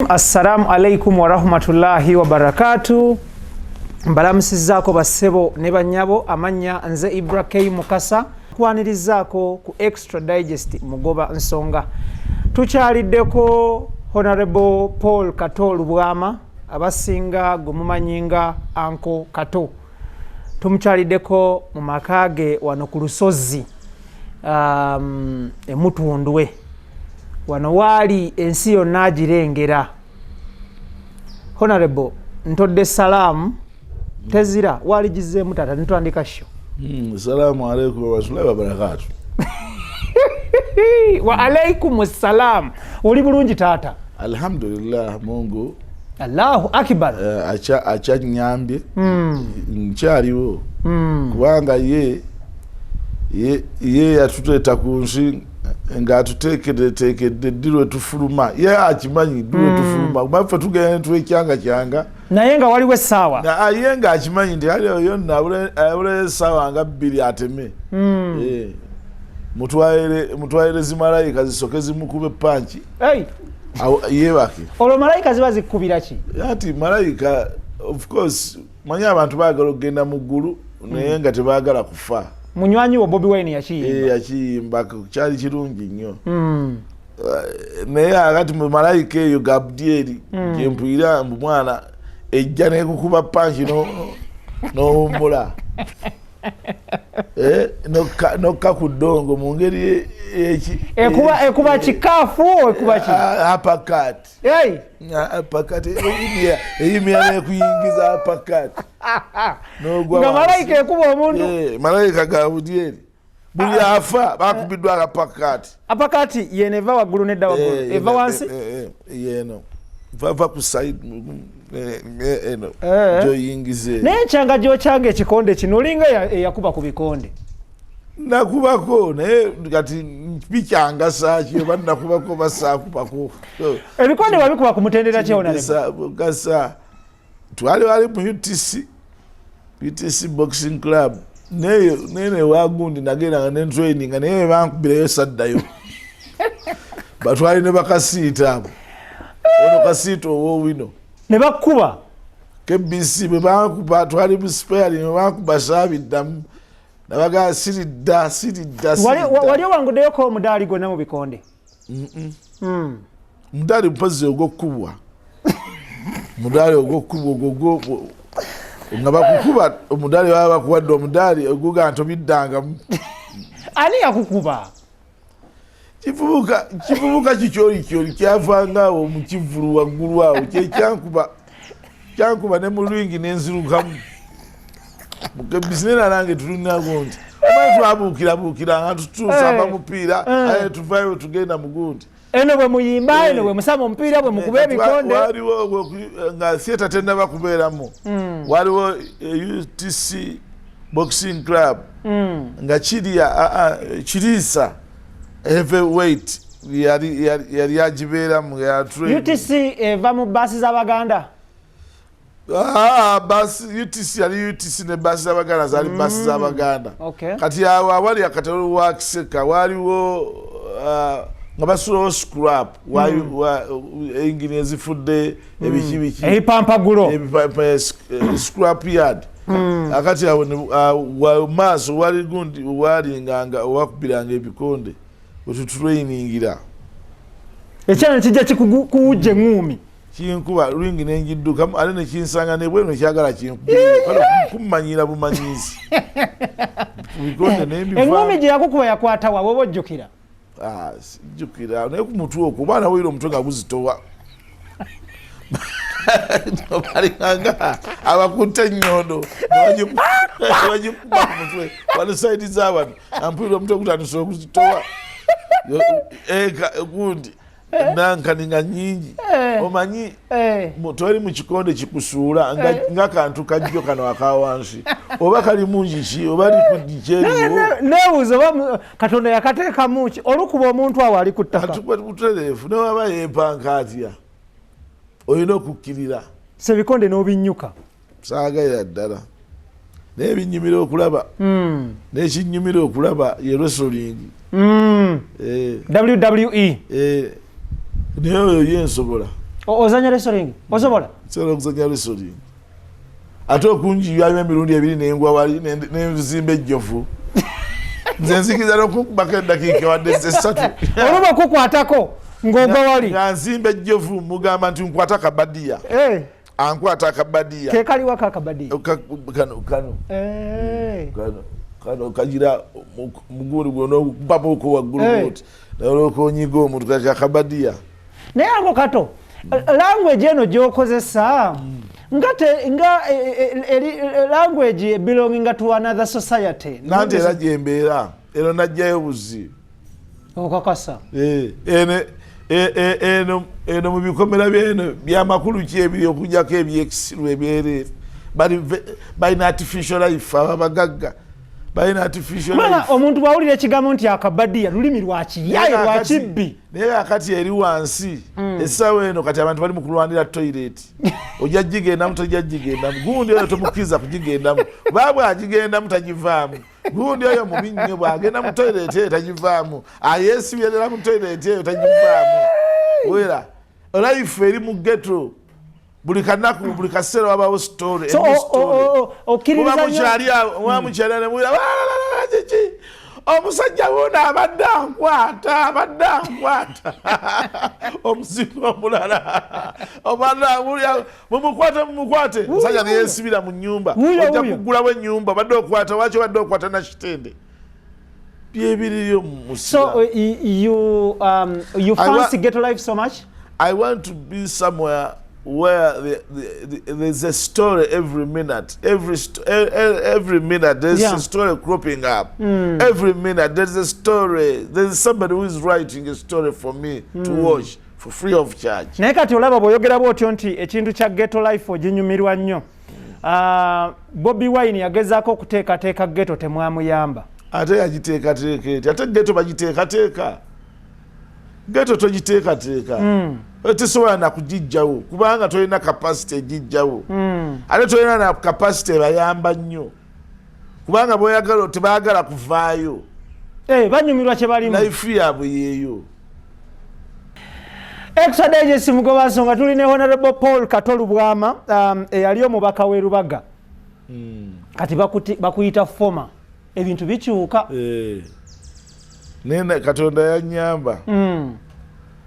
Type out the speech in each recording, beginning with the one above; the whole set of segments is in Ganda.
Assalamu alaikum wa rahmatullahi wa barakatuh. Mbalamusizzaako bassebo ne bannyabo, amanya nze Ibrahim Mukasa, kwanirizaako ku Extra Digest mugoba nsonga. Tukyaliddeko Honorable Paul Kato Lubwama, abasinga gumumanyinga Anko Kato. Tumukyaliddeko mu makage wano ku Lusozi Mutundwe. Wano waali ensi yonna agirengera. Honorable, ntodde salamu tezira wali gizeemu tata nitwandika sho. Salamu alaikum wa rahmatullahi wa barakatuh. Wa alaikum salam. Uli bulungi tata? Alhamdulillah Mungu. Allahu akbar. Acha nyambye. Nkyaliwo. Kubanga ye yatuteta ku nsi nga tutekedde ddirwe tufuluma. Ye akimanyi ddirwe tufuluma. Kubaffe tugenda twekyanga. Naye nga waliwo essaawa. Ye nga akimanyi nti aliyo yonna abula essaawa nga 2 ateme. Mutwalire zimalayika zisoke zimukube panchi. Yebake. Olwo malayika ziba zikubira ki? Ati malayika of course manyi abantu baagala okugenda mu ggulu naye nga tebaagala kufa. Munywanyi wa Bobi Wine yakiyimba. Yakiyimba kyali kirungi nnyo. Naye akati mu malayika eyo Gabrieli gyempulira mbu mwana ejja nekukuba panchi n'owummula. Nokka ku ddongo mu ngeri ekuba kikaafu ekuba ki? Apakati. Apakati eyimira nekuyingiza apakati. Nga malayika ekuba omuntu. Malayika Gabrieli buli afa bakubiddwa apakati. Apakati yeneva waggulu nedda waggulu. Eva wansi? Yeno. Vava ku side eno joyingize. Naye kyanga gyokyange ekikonde kino olinga eyakuba ku bikonde. Nakubako naye kati bikyanga saaki oba nakubako basaakubako. Ebikonde wabikuba ku mutendera kyona gasa wali mu UTC Boxing Club nene wagundi nagenda ne training naye bankubireyo saddayo. Batwali ne bakasiita abo. Ono kasito owo wino. Ne bakuba. KBC be bakuba twali mu spare ne bakuba sabiddamu. Nabaga siridda. Wali wangudeyo ko omudali gonna mu bikonde. Mudali mpazi ogwokubwa. Mudali ogwokubwa nga bakukuba omudali baba bakuwadde omudali oguga ntobiddangamu. Ani yakukuba? Kivubuka kikyoli kyavanga awo mu kivulu waggulu awo kyankuba ne mu lwingi n'enzirukamu. Mukebisinera nange tulinago nti twabuukira nga tutusamba mupiira aye tuvayo tugenda mu gundi. Eno bwe muyimba eno bwe musama omupiira bwe mukuba ebikonde. Waliwo nga theatre tennaba kubeeramu. Waliwo UTC Boxing Club nga Kiriisa heavyweight yali agibeeramu ya train. UTC eva mu baasi z'Abaganda. UTC yali UTC ne baasi z'Abaganda zali baasi z'Abaganda. Kati awo awali akatalo wa Kiseka waliwo nga basulawo scrap engini ezifudde ebikibiki ebipampagulo scrap yard. Akati awo maaso wali gundi walinganga owakubiranga ebikonde wetutrainingira. Ekyana kijja kikuwujja eŋŋumi. Kinkuba lwingi nenjiddukamu ate nekinsanga ne bweno kyagala kumumanyira bumanyizi. Eŋŋumi gye yakukuba yakwata wa woba ojjukira? Sijjukira naye ku mutwe okwo obaana wira omutwe nga guzitowa. Balinganga abakutte ennyondo bagikuba ku mutwe wano saidi z'abantu ampulira omutwe gutandise okuzitowa. Gundi nankaninga nyingi omanyi toli mu kikonde kikusuula ng'akantu kajjo kano akawansi oba kali mungi ki oba likudikyeriwo. Neebuuza oba Katonda yakateekamu ki olukuba omuntu awo ali ku ttaka. Butereefu newaba yempanka atya olina okukkirira. Sebikonde n'obinnyuka. Saagayira ddala naye binyumira okulaba. N'ekinyumira okulaba ye wrestling. WWE. Naye oyo yensobola. ozanya wrestling osobola sobola okuzanya wrestling ate okunjiyayo emirundi ebiri nengwa wali n'enzimba ejjovu nze nzikiriza n'okukubako eddakiika wadde esatu oluba kukwatako ng'ogwa wali nga nzimba ejjovu mugamba nti nkwata akabadiya ankwata akabadiya kekaliwa kakabadiya kano kagira mugulu gwo papa waggulu oti olwoka onyiga omuntu kakabadiya naye ako kato language eno gy'okozesa nga language belonging to another society nanti era gyembeera eno najjayo buzi okakasa eno mu bikomera byeno byamakulu ki ebiri okujjako ebyekisiru ebyereere balina artificial life ababagagga balina artificial life omuntu bwawulira ekigambo nti akabadiya lulimi lwakiyaye lwakibbi naye akati eri wansi essaawa eno kati abantu bali mu kulwanira toilet ojja gigendamu tojja gigendamu gundi oyo tomukkiriza kugigendamu baabwe agigendamu tagivaamu gundi oyo mubi nnyo bwagenda mu toilet eyo tagivaamu ayeesibyerera mu toilet eyo tagivaamu wera life eri mu ghetto buli kanaku buli kaseera wabawo story wamukyali nemwira kiki omusajja wuno abadde ankwata omuzimu omulala mumukwate musajja neyesibira mu nyumba ojja kugulawo ennyumba badde okwata waki badde okwata nakitende byebiriyo so you fancy ghetto life so much? I want to be somewhere where there's a story every minute. Every minute there's a story cropping up. Every minute there's a story. There's somebody who is writing a story for me to watch for free of charge. Naye kati olaba bw'oyogera bw'otyo nti ekintu kya ghetto life oginyumirwa nnyo. Bobi Wine yagezaako okuteekateeka ghetto temwamuyamba. Ate yagiteekateeka eti ate ghetto bagiteekateeka. Ghetto togiteekateeka. Tesobola na kugijjawo kubanga tolina capacity egijjawo ate tolina na capacity ebayamba nnyo kubanga boyagala tebaagala kuvaayo banyumirwa kye balimu life yaabwe yeeyo. Extra Digest mugoba nsonga tuli ne Honorable Paul Katolu Bwama eyali omubaka w'e Lubaga kati bakuyita foma ebintu bikyuka nene Katonda yannyamba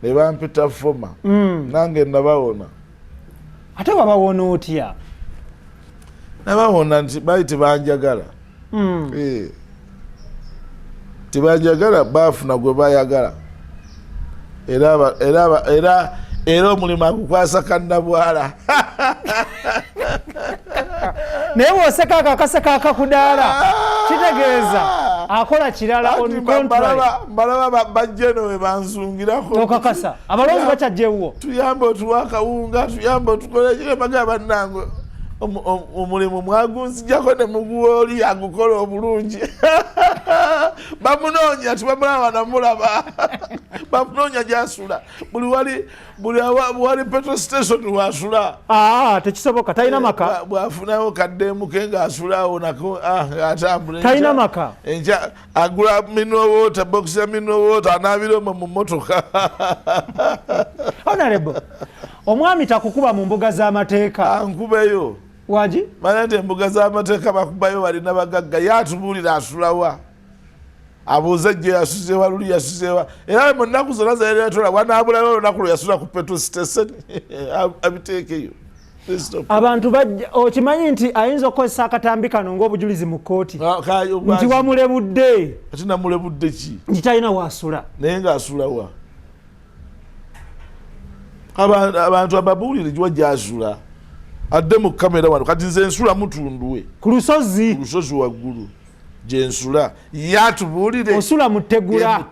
ne bampita foma nange nabawona. Ate wabawona otya? Nabawona nti bali tebanjagala tebanjagala baafuna gwe bayagala era omulimu agukwasa kannabwala naye bw'oseka akakaseka akakudaala kitegeeza akola kirala on contract. Mbalaba bajjeno we banzungirako okakasa abalonzi bakyajjewo tuyambe otuwa akawunga tuyambe otukole kire bagaba bannange omulimu mwagunzijjako ne muguwa oli agukola obulungi bamunoonya tibamulaba namulaba bamunoonya gyasula buli wali petrol station wasula tekisoboka talina maka bwafunawo kaddemu ke ngaasulawo nako atambula talina maka agula mineral water box ya mineral water anaabira omwo mu mmotoka. Honorable omwami takukuba mu mbuga z'amateeka ankubeyo waji manya nti embuga z'amateeka bakubayo balina bagagga yatubuulira asulawa abuuze gye yasuzewa luli yasuzewa era mu nnaku zonna zaereetola wanaabulayo olunaku lwe yasula ku petrol station abiteekeyo. abantu okimanyi nti ayinza okukozesa akatambi kano ng'obujulizi mu kkooti nti wamulebudde ati namulebudde ki nti talina waasula naye ng'asulawa abantu ababuulire giwa gyasula adde mu kamera wano kati nze nsula mutundwe ku lusozi waggulu gyensula yatubuulire osula mutegula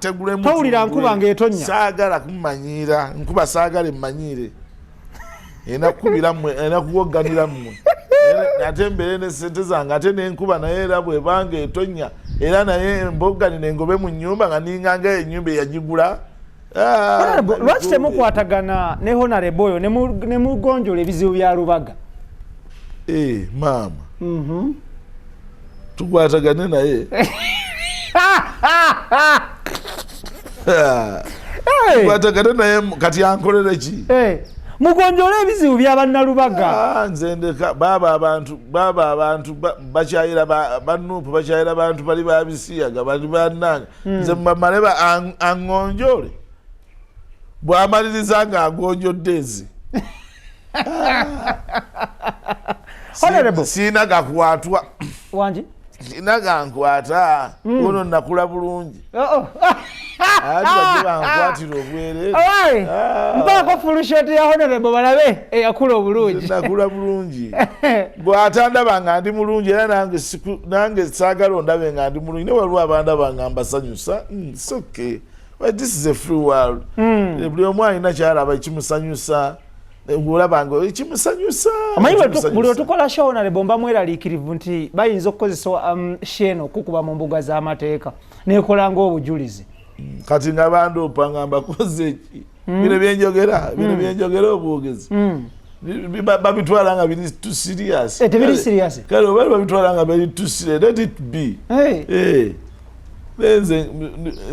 towulira nkuba ng'etonnya saagala kummanyiira nkuba saagala emmanyire enakuwogganira mmwe ate mbeere ne sente zange ate nenkuba naye era bwebanga etonnya era naye embogganira engobe mu nnyumba nga ninganga ennyumba eyagigula. Lwaki temukwatagana ne Honorable oyo ne mugonjola ebizibu bya Lubaga? Maama tukwatagane naye tukwatagane naye kati ankolere ki? mugonjole ebizibu by'abannalubaga. Nze ndeka baba abantu bakyayira bannupu bakyayira bantu bali babisiyaga bali bannanga nze mmaleba aŋŋonjole bw'amaliriza ng'agonjodde ezi Honorable siina gakwatwa wangi siina gankwata ono nakula bulungi ati bajje bankwatira obwereere mpaako fulushoti ya Honorable balabe eyakula obulungi nakula bulungi bw'atandaba nga ndi mulungi era nange saagala ondabe nga ndi mulungi ne waliwo abandaba nga mbasanyusa it's okay. Well, this is a free world. Buli omu alina kyalaba ekimusanyusa olaba nga ekimusanyusa amanyi buli otukola show Honorable mba mweraliikirivu nti bayinza okukozesa sheno okukuba mu mbuga z'amateeka nekola ng'obujulizi kati nga bandopa nga mbakoze eki bino byenjogera obwogezi babitwala nga biri too serious tebiri serious kale oba babitwala nga biri too serious let it be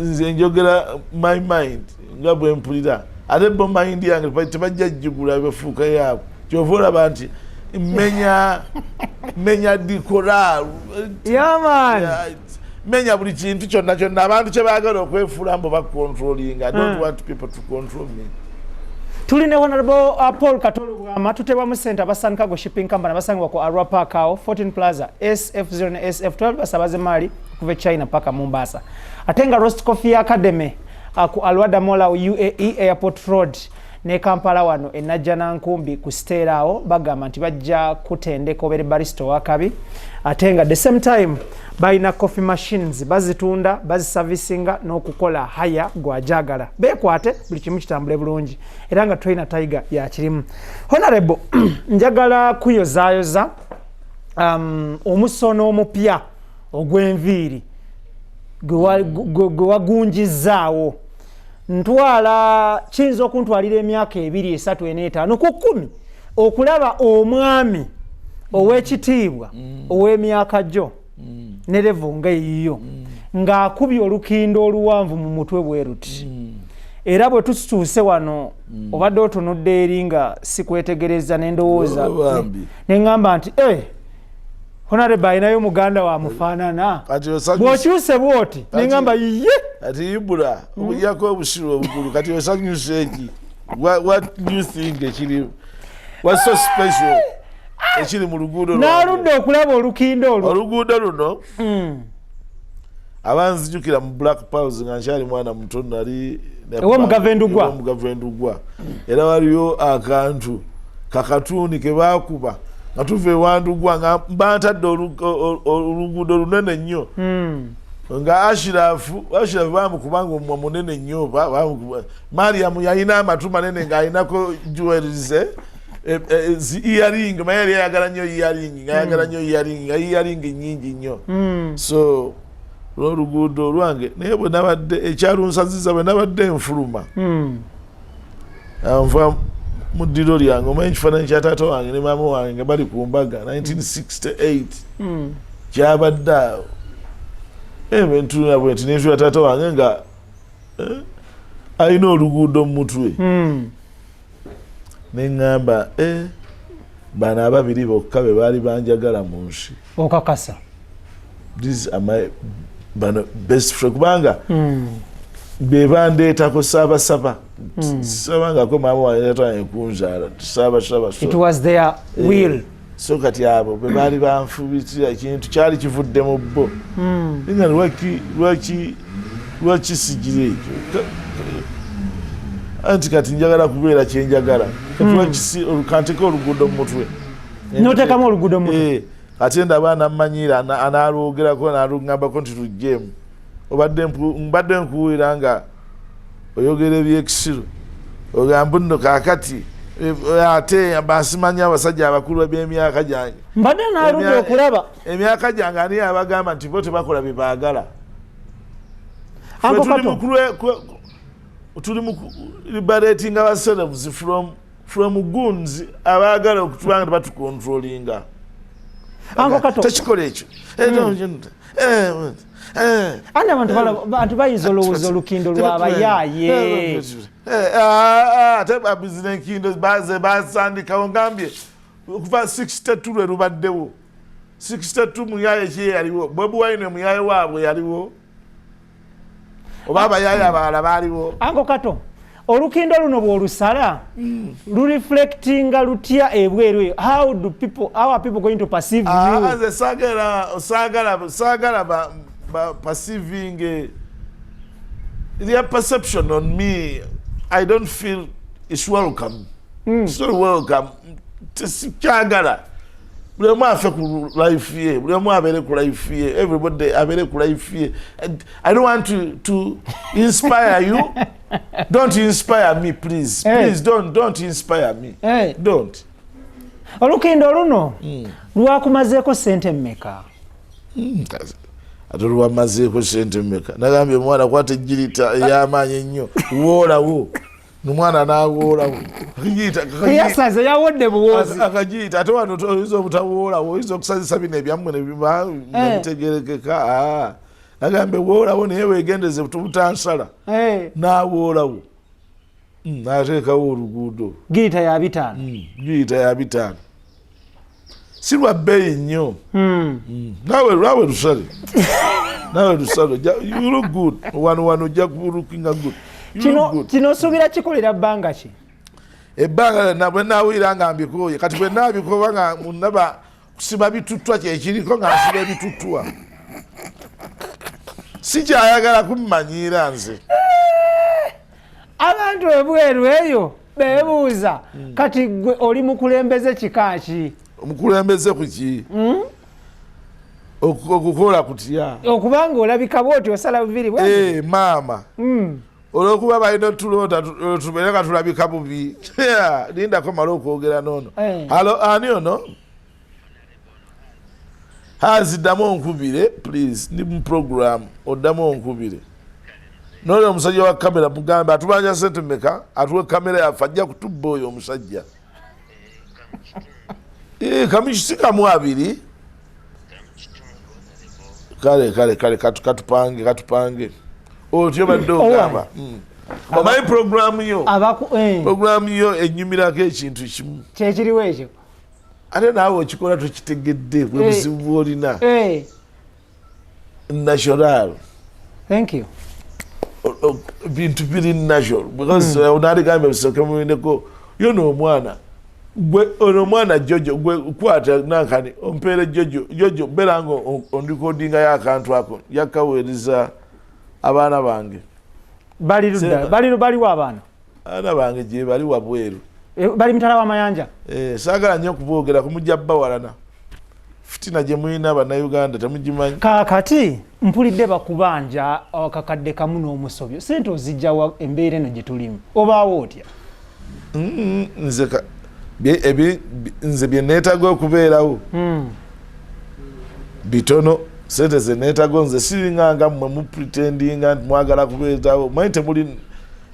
nze njogera my mind nga bwe mpulira ate bo mind yange tebajja jjugula befuuka yaabwe kyova olaba nti menya dikoral menya buli kintu kyonna abantu kye baagala okwefuula mbo bacontrolling. I don't want people to control me. Tuli ne Honorable Paul Katolo Bwama tutebwa mu center basandikago shipping company basangibwa ku Arua Park 14 Plaza SF0 ne SF12 basabaze mali kuva China paka Mombasa. Atenga Roast Coffee Academy ku Alwada Mola UAE Airport Road ne Kampala wano enajjana nkumbi ku sterawo bagamba nti bajja kutendeka obere barista wakabi. Atenga the same time baina coffee machines bazitunda baziservicinga n'okukola haya gwajagala bekwate buli kimu kitambule bulungi era nga trainer Tiger ya kirimu. Honorable njagala kuyozayoza omusono omupya ogw'enviiri gwe wagunjizaawo ntwala kiyinza okuntwalira emyaka 2, 3, 4, 5 ku 10 okulaba omwami ow'ekitiibwa ow'emyaka gyo ne level nga yiyo ng'akubye olukindo oluwanvu mu mutwe bwe ruti era bwe tutuuse wano obadde otunudde eri nga sikwetegereza n'endowooza ne ngamba nti Honorable ayinayo muganda wa mufaanana bw'okyuse bw'oti ne ngamba ye ati ibula okujjako obusiru obukulu kati osanyuse eki what do you think ekiri what's so special ekiri mu luguudo n'aludde okulaba olukindo olwo oluguudo luno abanzijukira mu Black Pause nga nkyali mwana muto nali omugavendugwa era waliyo akantu kakatuni ke baakuba nga tuva ewandugwa nga bantadde oluguudo lunene nnyo nga ashirafu bamukubanga omumwa munene nnyo Mariam yalina amatu manene ng'alinako jewelries earring mayali ayagala nnyo earring nnyingi nnyo so lw'oluguudo lwange naye bwe nabadde ekyalunsaziza bwe nabadde enfuluma nva mu ddiro lyange omanyi ekifaananyi kya taata wange ne maama wange nga bali ku mbaga 1968 kyabadde awo bentunula bwe nti nentula taata wange nga alina oluguudo mu mutwe ne ŋŋamba bano ababiri bokka be baali banjagala mu nsi okakasa bano best friend kubanga be bandeetako saabasaba sabangako maama wange tatwange kunzaala saabasaba it was their will so kati abo be baali banfubitira ekintu kyali kivudde mu bo nga lwaki sigire ekyo anti kati njagala kubeera kyenjagala kanteka oluguudo mu mutwe notekamu oluguudo mu mutwe ate ndaba nammanyiira anaalwogerako naalungambako nti tujjeemu mbadde nkuwulira nga oyogera ebyekisiru ogamba nno kaakati ate bansimanyi abasajja abakulu b'emyaka gyange mbadde naaludde okulaba emyaka gyange ani abagamba nti bo tebakola bye baagala tuli mu liberating ourselves from goons abaagala okutubanga tebatukontrolinga Ango Kato tekikola ekyo andi abantu bayinza olowooza olukindo lw'abayaaye ate babizina enkindo basandikawo ngambye okuva 62 lwe lubaddewo 62 muyaye ki yaliwo Bobi Wine muyaye waabwe yaliwo oba abayaye abalala baaliwo. Ango Kato olukindo luno bw'olusala lureflectinga lutya ebweru how are people going to perceive you? Nze saagala perceiving their perception on me. I don't feel it's welcome. It's not welcome. Kyagala buli omu afe ku life ye, buli omu abeere ku life ye, everybody abeere ku life ye. I don't want to inspire you. Don't inspire me, please. Please don't inspire me. Don't. Olukindo luno lwakumazeeko sente mmeka? Ate lwamazeeko sente mmeka? Nagambye omwana kwata ejjirita ey'amaanyi ennyo woolawo. Nomwana n'awoolawo. Yasaze yawodde buwoozi. Akagiita ate wano oyinza obutawoolawo, oyinza okusazisa bino ebyammwe ne biba bitegerekeka. Nagambye woolawo naye weegendeze butansala. N'awoolawo. N'ateekawo oluguudo. Giyita ya 5. Giyita ya 5. Si lwa bbeeyi nnyo. Naawe lusale. Naawe lusale. You look good. Wano ojja kuba looking good. Kino osuubira kikolera bbanga ki? Ebbanga bwe naawulira nga mbikooye kati bwe naabikooba nga munaba kusiba bituttwa kyekiriko nga nsiba ebituttwa. Si kyayagala kummanyiira nze. Abantu ebweru eyo beebuuza kati gwe oli mukulembeze kika ki? Omukulembeze ku ki? Okukola kutya? Okubanga olabika bw'oti osala bubiri bwe? Maama. Olwokuba balina otuloota tubeere nga tulabika bubi. Lindako mala okwogera noono. Halo, ani ono? Ddamu onkubire please, ndi mu program oddamu onkubire. N'olwo omusajja wa kamera mugambe atubanja sente mmeka atuwe kamera yaffe ajja kutubba oyo omusajja. Kamishisi kamu 2. Kale katupange. Otyo badde ogamba. Omanyi programu yo enyumirako ekintu kimu. Kyekiriwo ekyo. Ate naawe okikola tokitegedde bwe buzibu bw'olina. National. Thank you. Bintu biri national. Because unaaligambye bisooke mubindeko yo n'omwana. Gwe ono mwana Jojo gwe kwata nankani ompeere Jojo berango ondikodinga y'akantu ako yakaweereza abaana bange. Bali wa abaana? Abaana bange gye bali wabweru. Bali mitala wa mayanja? Saagala nnyo kuboogera kumujja bawalana. Fitina gye mulina bannayuganda temugimanyi. Kaakati mpulidde bakubanja akakadde kamu n'omusobyo. Sente ozijjawa embeera eno gye tulimu. Obaawo otya? Nze bye neetaaga okubeerawo bitono. Sente ze neetaaga nze siringanga mmwe mupretendinga nti mwagala kubeerawo. Manyi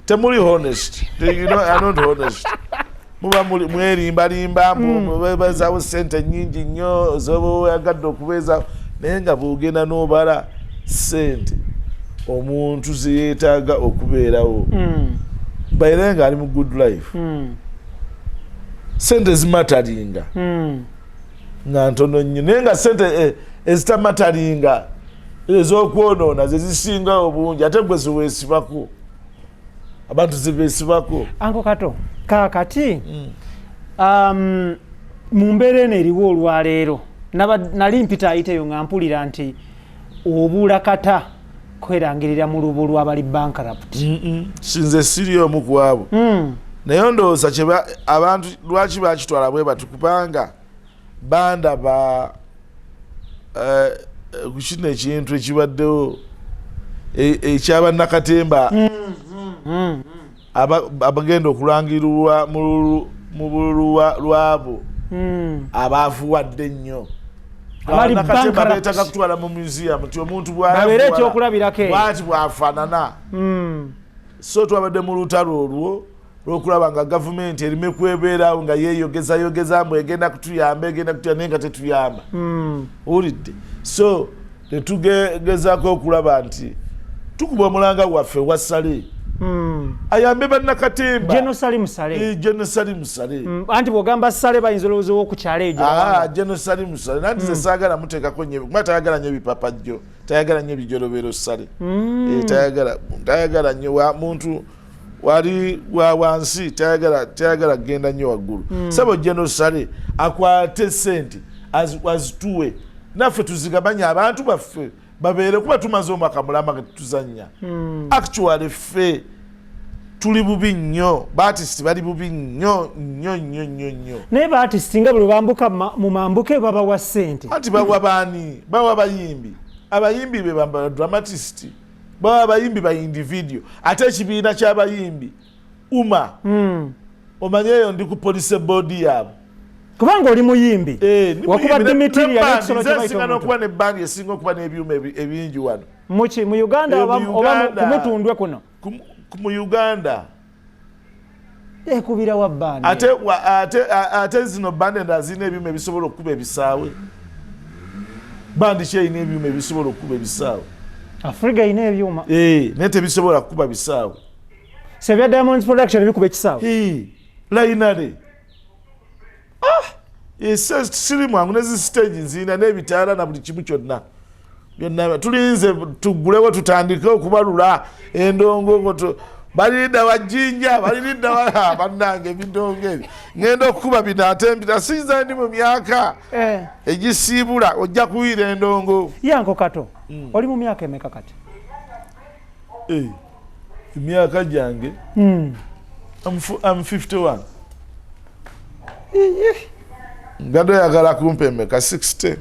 temuli honest. You know, I'm not honest. Muba mwerimbalimba mubeezaawo sente nnyingi nnyo zoba oyagadde okubeezaawo naye nga bw'ogenda n'obala sente omuntu ze yeetaaga okubeerawo baire nga ali mu good life. Sente zimatalinga nga ntono nnyo naye nga sente ezitamatalinga ez'okwonoona ze zisinga obungi ate gwe ziweesibako abantu zibeesibako. Anko Kato kaakati mu mbeera eno eriwo olwaleero nali mpita ayiteyo nga mpulira nti obuula kata kwerangirira mu lubu lw'abali bankrupt. Sinze siri omu ku abo. Naye ndowooza abantu lwaki bakitwala bwe bati kubanga bandaba ku kino ekintu ekibaddewo ekyabannakatemba abagenda okulangirirwa mu bululu lwabo abaafuwadde ennyo. Abannakatemba beetaaga kutwala mu museum nti omuntu bw'ati bw'afaanana. So twabadde mu lutalo olwo olwokulaba nga gavumenti erime kwebeerawo nga yeeyogezayogezaamu egenda kutuyamba naye nga tetuyamba. Owulidde? So tetugezaako okulaba nti tukuba omulanga waffe wassale ayambe bannakatemba Genosali Musale. Anti bw'ogamba Sale bayinza olowooza ow'okukyalo egyo. Genosali Musale nanti ze saagala muteekako nnyo kuba tayagala nnyo ebipapajjo, tayagala nnyo ebijolobero Sale. Tayagala nnyo muntu wali wa wansi, tayagala kgenda nnyo waggulu. Sabo Genosali akwate ssente azituwe naffe tuzigabanya abantu baffe babeere kuba tumaze omwaka mulamba nga tetuzannya. Actually ffe tuli bubi nnyo, baartist bali bubi nnyo. Naye baartist nga bwe bambuka mu mambuke babawa ssente. Anti bawa baani? Bawa abayimbi. Abayimbi be bamba dramatist. Bawa abayimbi ba individual. Ate ekibiina ky'abayimbi omanye eyo ndi ku police board yaabo. Kubanga oli muyimbi wakuba Dimitri yakisolo kyebayita n'okuba ne bandi esinga okuba n'ebyuma ebingi wano mu Uganda oba ku mutundwe kuno mu Uganda ekubira wa bandi ate zino bandi endala zirina ebyuma ebisobola okukuba ebisaawe. Bandi ki erina ebyuma ebisobola okukuba ebisaawe? Africa erina ebyuma naye tebisobola kukuba bisaawe. Sebya Diamonds Production bikuba ekisaawe layinale siri mwangu nezi stage nzina n'ebitaala na buli kimu kyonna byonna tulinze tugulewo tutandike okubalula endongo balirida wajjinja balirida bannange ebidongo ebyo ngenda okukuba bino ate mbita sinza ndi mu myaka egisiibula ojja kuwira endongo yanko kato oli mu myaka emeka kati? Emyaka gyange I'm 51. Ngado yagala kumpe meka 60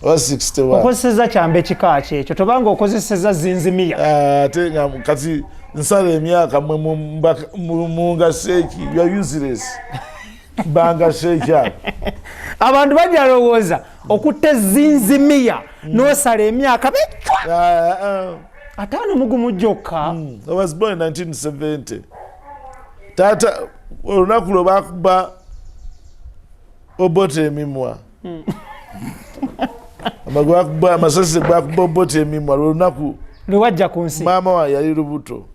or 61. Okozeseza kyambe kika kyekyo tobanga okozeseza zinzimiya. Ate nga kati nsala emyaka munga seeki you are useless. Banga seeki abantu bajja lowooza okutte zinzimiya n'osala emyaka bitwa ataano mugumu gyokka. I was born in 1970. Tata olunaku lwe bakuba Obote emimwa. Amasasi gwakuba Obote emimwa lunaku lwajja ku nsi. Maama wa yali lubuto.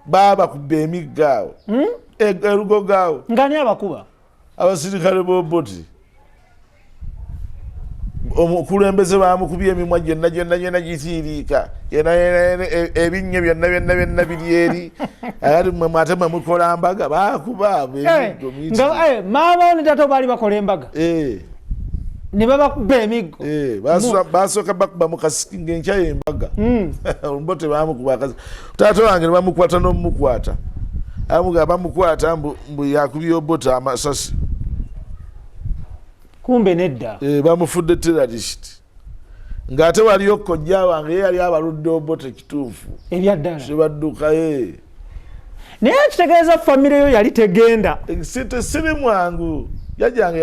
Baba kuba emigaawo. Erugo gaawo. Ngani abakuba? Abasirikale b'Obote. Omukulembeze bamukubye emimwa gyonna gitiiriika. Ebinnya byonna biri eri. Ayali mmwe ate mwe mukola mbaga bakuba maama ne tato baali bakola embaga ne babakuba emiggo basooka bakuba mu kasiki ng'enkya y'embaga Obote bamukuba taata wange ne bamukwata n'omukwata bamukwata mbu yakubye Obote amasasi kumbe nedda bamufudde terrorist ng'ate waliyo kojja wange ye yali abaludde Obote kituufu ebyaddala sebadduka naye kitegeeza famire yo yali tegenda siri mwangu jajjange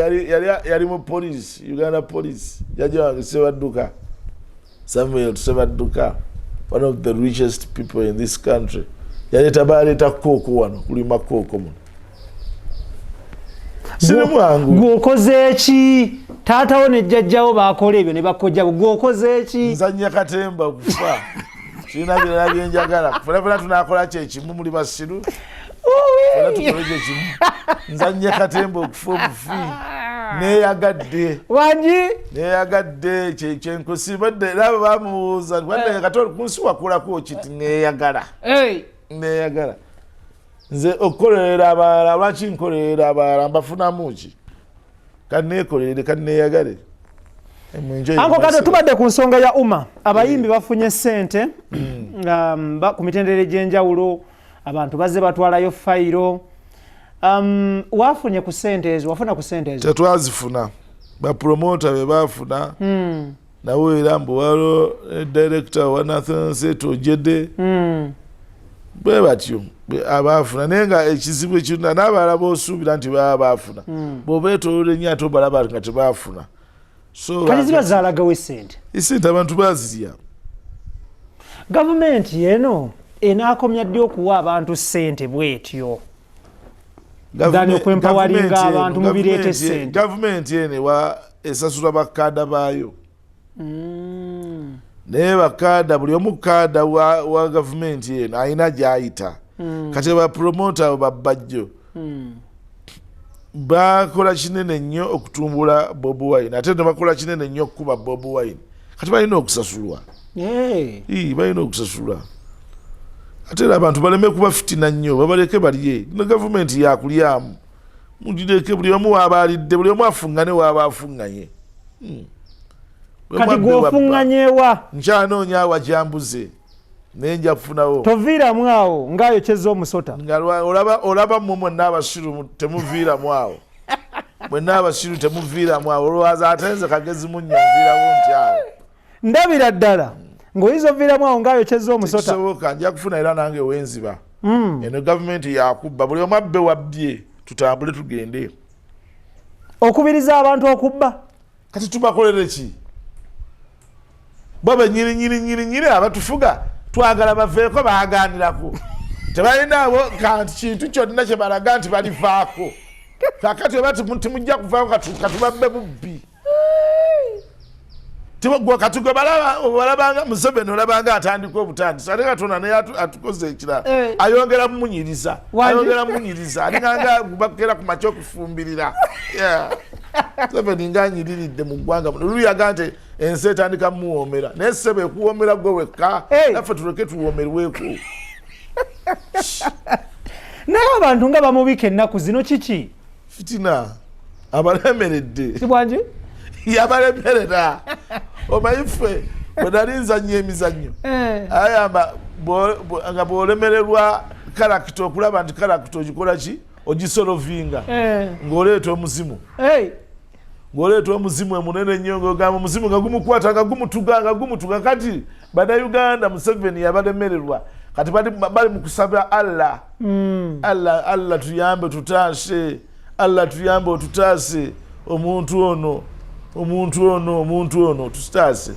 yali mu police Uganda police jajja wange Sebadduka Samuel Sebadduka one of the richest people in this country yaleta baleeta kooko wano kulima kooko muno siri mwangu gwokoze eki taatawo ne jjajjawo bakola ebyo ne bakojjabo gwokoze eki nzanya katemba kufa China bila byenjagala funa tunakola kyekimu muli basiru tukole kyekimu nzanye katembo okufubufi neyagadde neyagadde kyenkusibadde laba bamubuuza wadde katolo kunsi wakolako kiti neyagala neyagala nze okukolerera abalala lwaki nkolerera abalala mbafunamu ki kaneekolere kaneyagale Anko Kato tubadde ku nsonga ya abayimbi bafunye ssente ku mitendera egy'enjawulo abantu bazze batwalayo fayiro wafunye ku ssente ezo wafuna ku ssente ezo tetwazifuna bapromota be bafuna nawe era mbu waliwo director wa Nathan Seto Jede bwe batyo abafuna naye nga ekizibu ekirina n'abalala boosuubira nti baba bafuna bw'obeetoolole nnyo ate obalaba nga tebafuna kati ziba zaalagawo essente abantu bazirya gavumenti eno enaakomya ddi okuwa abantu ssente bwetyo gani okwempawalinga abantu mubireete ssente gavumenti ene esasula bakkaada baayo naye bakkaada buli omu kkaada wa gavumenti eno alina gy'ayita kati bapromota abo babbajjo bakola kinene nnyo okutumbula Bobi Wine ate ne bakola kinene nnyo okukuba Bobi Wine kati balina okusasulwa balina okusasulwa ate era abantu baleme kuba fitina nnyo babaleke balye ne gavumenti yakulyamu mugireke buli omu waaba alidde buli omu afuŋŋane waaba afuŋŋanye kati gw'ofuŋŋanyeewa nkyanoonya awa gyambuze naye nja kufunawo toviiramu awo ng'ayokyeza omusota olaba mmwe mwenna abasiru temuviiramu awo mwenna abasiru temuviiramu awo olowooza ate nze kagezi munnyo nviirawo nti awo ndabira ddala ng'oyinza oviiramu awo ng'ayokyeza omusota tekisoboka nja kufuna era nange wenziba eno gavumenti yakubba buli omu abbe wabbye tutambule tugende okubiriza abantu okubba kati tubakolere ki bo benyirinyirinyirinyiri abatufuga twagala baveeko baaganirako tebalinaabo kanti kintu kyonna kye balaga nti balivaako kakati oba timujja kuvaako katubabbe bubbi kati gwe balabanga Museveni olabanga atandika obutandisi ate Katonda naye atukoze ekirala ayongera mumunyiriza alinganga bakera ku makya okufumbirira Museveni nganyiriridde mu ggwanga luyaga nti ensi etandika muwoomera naye ssebe ekuwoomera gwe wekka naffe tuleke tuwoomerweko naye abantu nga bamubika ennaku zino kiki fitina abalemeredde kibwanji yabalemerera omanyi ffe bwe nali nzannya emizannyo ayamba nga bw'olemererwa karakita okulaba nti karakita ogikola ki ogisolovinga ng'oleeta omuzimu ng'oleeta omuzimu emunene nnyo ng'ogamba omuzimu nga gumukwata nga gumutuga kati bannayuganda Museveni yabalemererwa kati bali mu kusaba Allah tuyambe tutaase Allah tuyambe otutaase omuntu ono tusitaase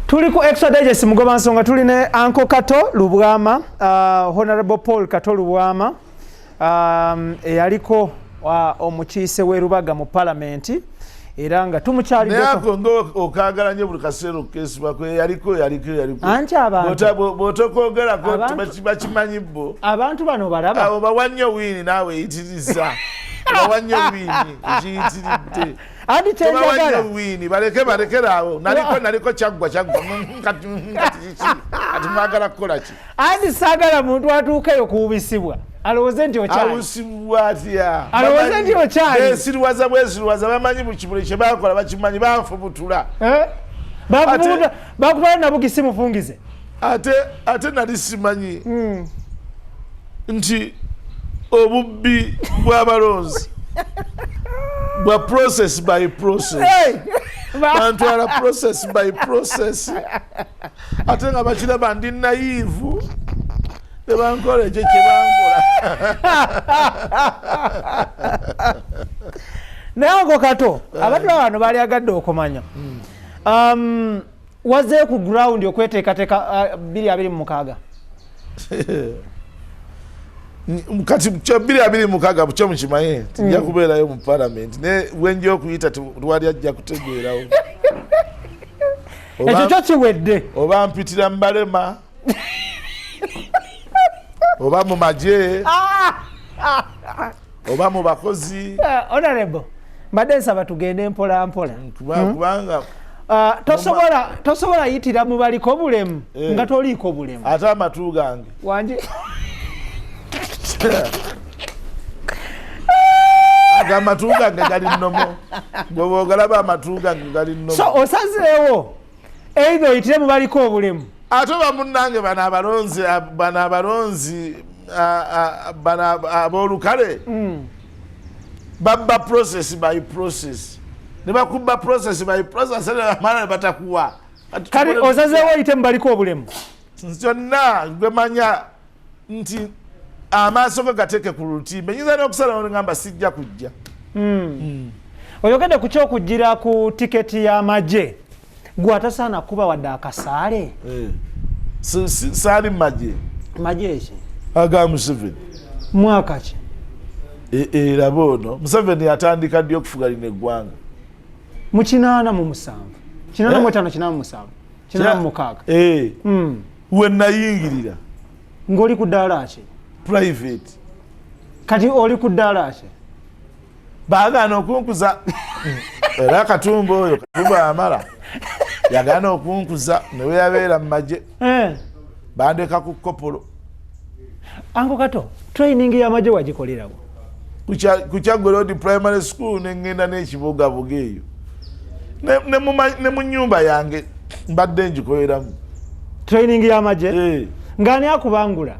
tuli ku Extra Digest mugoba nsonga tuli ne Uncle Kato Lubwama Honorable Paul Kato Lubwama eyaliko omukiise w'erubaga mu palamenti era nga tumukyaliddeko naye okaagala nnyo buli kaseera okukesibwako yaliko anti abantu bw'otokwogerako bakimanyi bo abantu bano balaba obawa nnyo wiini naawe eyitiriza obawa nnyo wiini ekiyitiridde andi kyenjagala wiini balekeraawo naliko kyaggwa kati mwagala kukola ki andi saagala muntu atuukeyo kuwubisibwa alowooze nti awusibwa atya alowooze nti okyali esiriwaza bwesiriwaza bamanyi buli kye bakola bakimanyi banfubutula bakutwala nabugisi mufungize ate nali simanyi nti obubbi bw'abalonzi bwa process by process bantwala process by process ate nga bakiraba ndi naivu tebankola ekyo kyebankola naye Uncle Kato abantu bano bali agadde okumanya wazze ku ground okweteekateeka 2026 kati kyo 2026 bukyo mukimaye tujja kubeerayo mu parliament naye wenja okuyita twali ajja kutegeerawo ekyo kyo kiwedde oba mpitira mu balema oba mu magye oba mu bakozi honorable mbadde nsaba tugende mpola mpola kubanga tosobola yitira mu baliko obulemu nga toliiko bulemu ate amatu gange wanje aga amatu gange gali nnomo bw'oba ogalaba amatu gange gali nnomo so osazeewo either oyitire mu baliko obulemu ate bamunnange bano abalonzi aboolukale babba process by process ne bakubba process by process mala ne batakuwa kati osazeewo oyite mu baliko obulemu kyonna gwe manya nti amaaso go gateeke ku lutimbe nyinza n'okusalawo ne ngamba sijja kujja oyogedde ku kyokujjira ku tiketi y'amagye gwe atasaana kuba wadde akasaale Sali maje echi aga Museveni mwaka ki labono Museveni atandika ddi okufugalina eggwanga mu 87 86 we nayingirira ng'oli ku ddaala ki private kati oli ku ddaala ki baagaana okunkuza era Katumba oyo Katumba amala yagaana okunkuza newe yabeera mu magye bandeka ku Kopolo. Anko Kato, training y'amagye wagikolerawo ku Kyaggwe Road Primary School nengenda n'ekibugabuga eyo ne mu nnyumba yange mbadde ngikoleramu training y'amagye ng'ani akubangula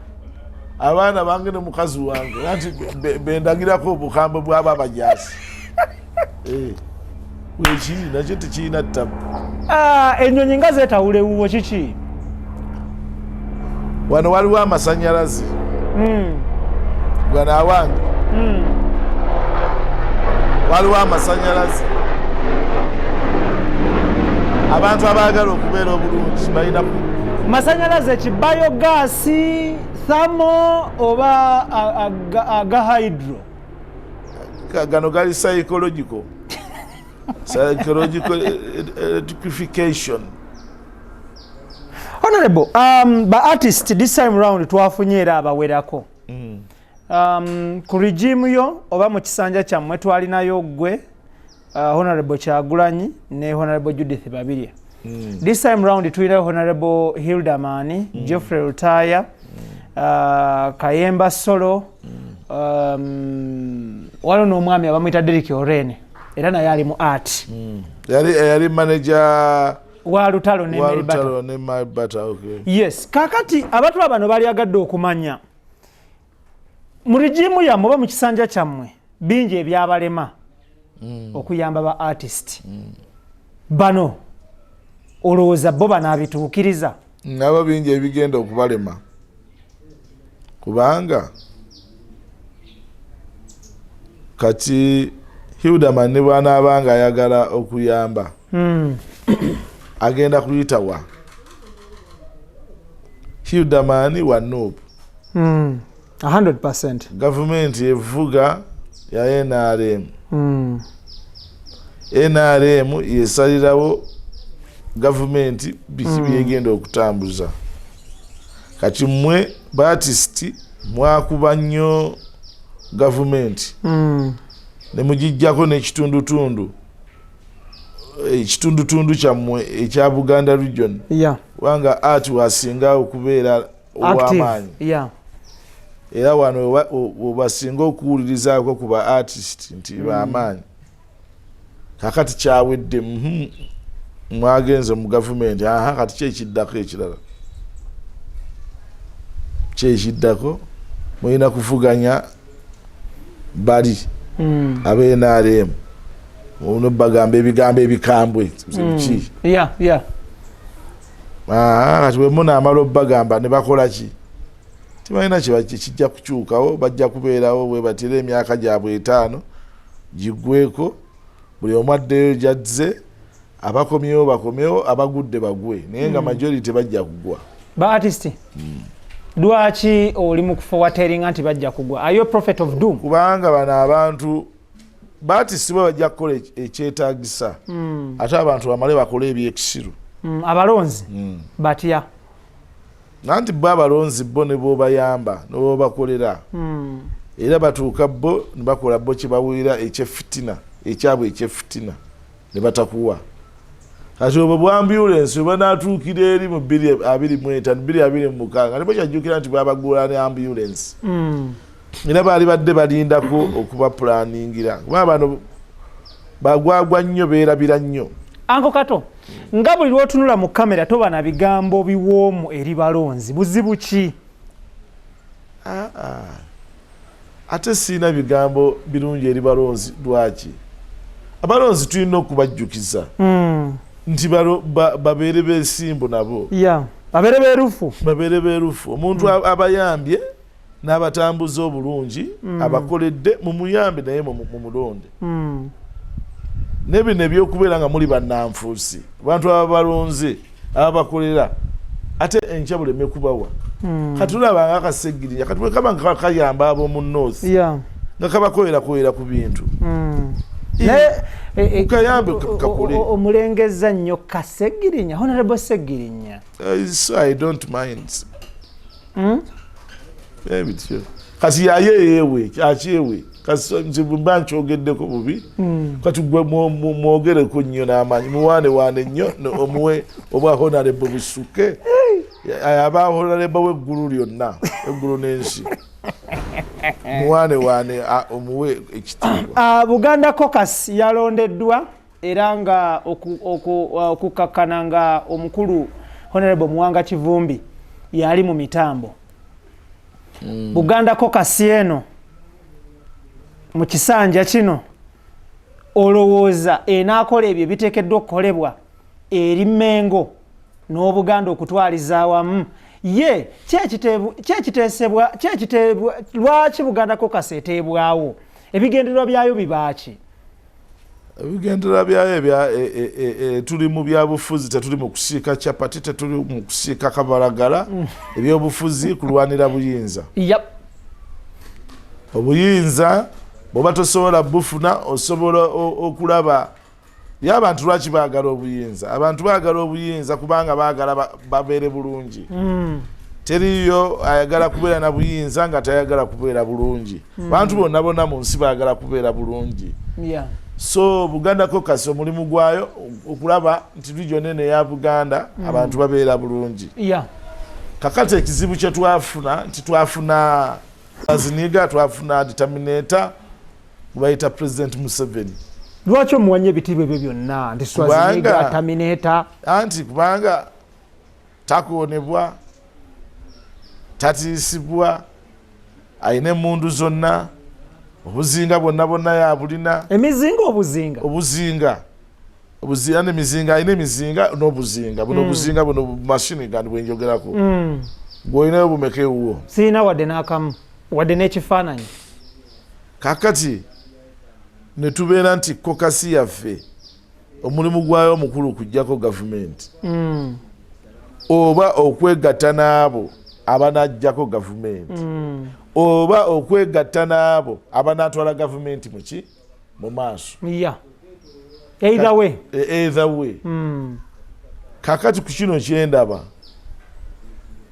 abaana bange ne mukazi wange anti bendagirako obukambwe bw'abo abajaasi wekiri nakyo tekirina ttabu ennyonyi nga zeetawula ewuwo kiki wano waliwo amasanyalaze gano awange waliwo amasanyalaze abantu abaagala okubeera obulungi balina masanyalaze ki biogaasi thamo oba aga hydro gano gali psychological electrification. Honorable, ba artist this time round twafunye era abawerako ku regime yo oba mu kisanja kyammwe twalinayo gwe Honorable Kyagulanyi ne Honorable Judith Babirye. This time round tulina Honorable Hilda Mani, Geoffrey Rutaya, Kayemba Solo, waliwo n'omwami abamuyita Derek Orene era naye ali mu art yali manager wa Lutalo ne Mary Bata. Okay. Yes, kakati abantu abano bali agadde okumanya mu regime yammwe oba mu kisanja kyammwe bingi ebyabalema okuyamba ba artist bano olowooza bo banaabituukiriza nabo bingi ebigenda okubalema kubanga kati Hildaman ne bw'anaabanga ayagala okuyamba agenda kuyitawa Hildaman wa Nuupu 100%. Gavumenti evuga ya NRM. NRM yesalirawo gavumenti biki byegenda okutambuza. Kati mmwe Baptist mwakuba nnyo gavumenti ne mugijjako n'ekitundutundu kyammwe ekya Buganda region wanga art wasinga okubeera ow'amaanyi era wano obasinga okuwulirizaako ku ba artist nti b'amaanyi kakati kyawedde mwagenze mu gavumenti kati kyekiddako ekirala kyekiddako mulina kuvuganya bali ab'NRM ono bagamba ebigambo ebikambwe ki kati bwe munaamala obbagamba ne bakola ki tibalina kijja kukyukawo bajja kubeerawo bwe batira emyaka gyabwe 5 giggweko buli omu addeyo gyazze abakomyewo bakomyewo abagudde bagwe naye nga majority bajja kugwa ba artist lwaki oli mu kuforwarding nti bajja kugwa are you a prophet of doom kubanga bano abantu Baptist bwe bajja kukola ekyetaagisa ate abantu bamale bakole ebyekisiru abalonzi batya nanti bo abalonzi bo ne b'obayamba ne b'obakolera era batuuka bo ne bakola bo kibawulira ekyefitina ekyabwe ekyefitina ne batakuwa kati obwo bwa ambulance bwe banaatuukira eri mu 225 ne bakyajjukira nti babagula ne ambulance era baali badde balindako okuba planingira kuba bano bagwagwa nnyo beerabira nnyo. Anko Kato nga buli lwotunula mu kamera toba na bigambo biwoomu eri balonzi buzibu ki? Ate siina bigambo birungi eri balonzi lwaki? Abalonzi tulina okubajjukiza nti babeere beesimbu nabo babeere beerufu omuntu abayambye n'abatambuza obulungi abakoledde mu muyambe naye mu mulonde nebino ebyokubeera nga muli bannanfuusi abantu ababalonze ababakolera ate enkya buleme kubawa katulaba nga Kasegirinya katwe kama nga kayamba abo mu North nga kabakolera ku bintu kayambe kakole omulengeza nnyo Kasegirinya Honorable Segirinya so I don't mind ebityo kasi yayewe akyewe kasi nzibumba nchogeddeko bubi kati gwe mwogere ko nnyo n'amanyi muwane nnyo omuwe obwa Honorable Busuke aba Honorable w'eggulu lyonna eggulu n'ensi muwane omuwe ekitiibwa. Buganda Caucus yalondeddwa era nga okukakkana nga omukulu Honorable Muwanga Kivumbi yali mu mitambo. Buganda Caucus eno mu kisanja kino olowooza enaakola ebyo biteekeddwa okukolebwa eri Mengo n'Obuganda okutwaliza awamu ye kyekiteesebwa lwaki Buganda Caucus eteebwawo ebigendererwa byayo bibaaki? Ebigendererwa byayo tuli mu byabufuzi tetuli mu kusiika Kyapati tetuli mu kusiika Kabalagala ebyobufuzi kulwanira buyinza. Obuyinza bwoba tosobola bufuna osobola okulaba y'abantu lwaki baagala obuyinza. Abantu baagala obuyinza kubanga baagala babeere bulungi. Teriyo ayagala kubeera na buyinza nga tayagala kubeera bulungi. Bantu bonna mu nsi baagala kubeera bulungi. So Buganda Caucus omulimu gwayo okulaba nti region eno ya Buganda abantu babeera bulungi. Kakati ekizibu kye twafuna nti twafuna aziniga twafuna determinator bayita President Museveni. Lwaki omuwanye ebitibwe byo byonna nti Swaziniga Terminator anti kubanga takoonebwa tatiisibwa ayina emundu zonna obuzinga bonna yabulina emizinga emizinga ayina emizinga n'obuzinga buno obuzinga buno mashini gandi bwenjogerako bw'olinayo bumekewuwo sirina wadde n'akamu wadde n'ekifaananyi. Kakati ne tubeera nti Caucus yaffe omulimu gwayo omukulu okuggyako gavumenti oba okwegatta n'abo abanajjako gavumenti oba okwegatta n'abo abanatwala gavumenti muki mu maaso. Either way. Kakati ku kino kyendaba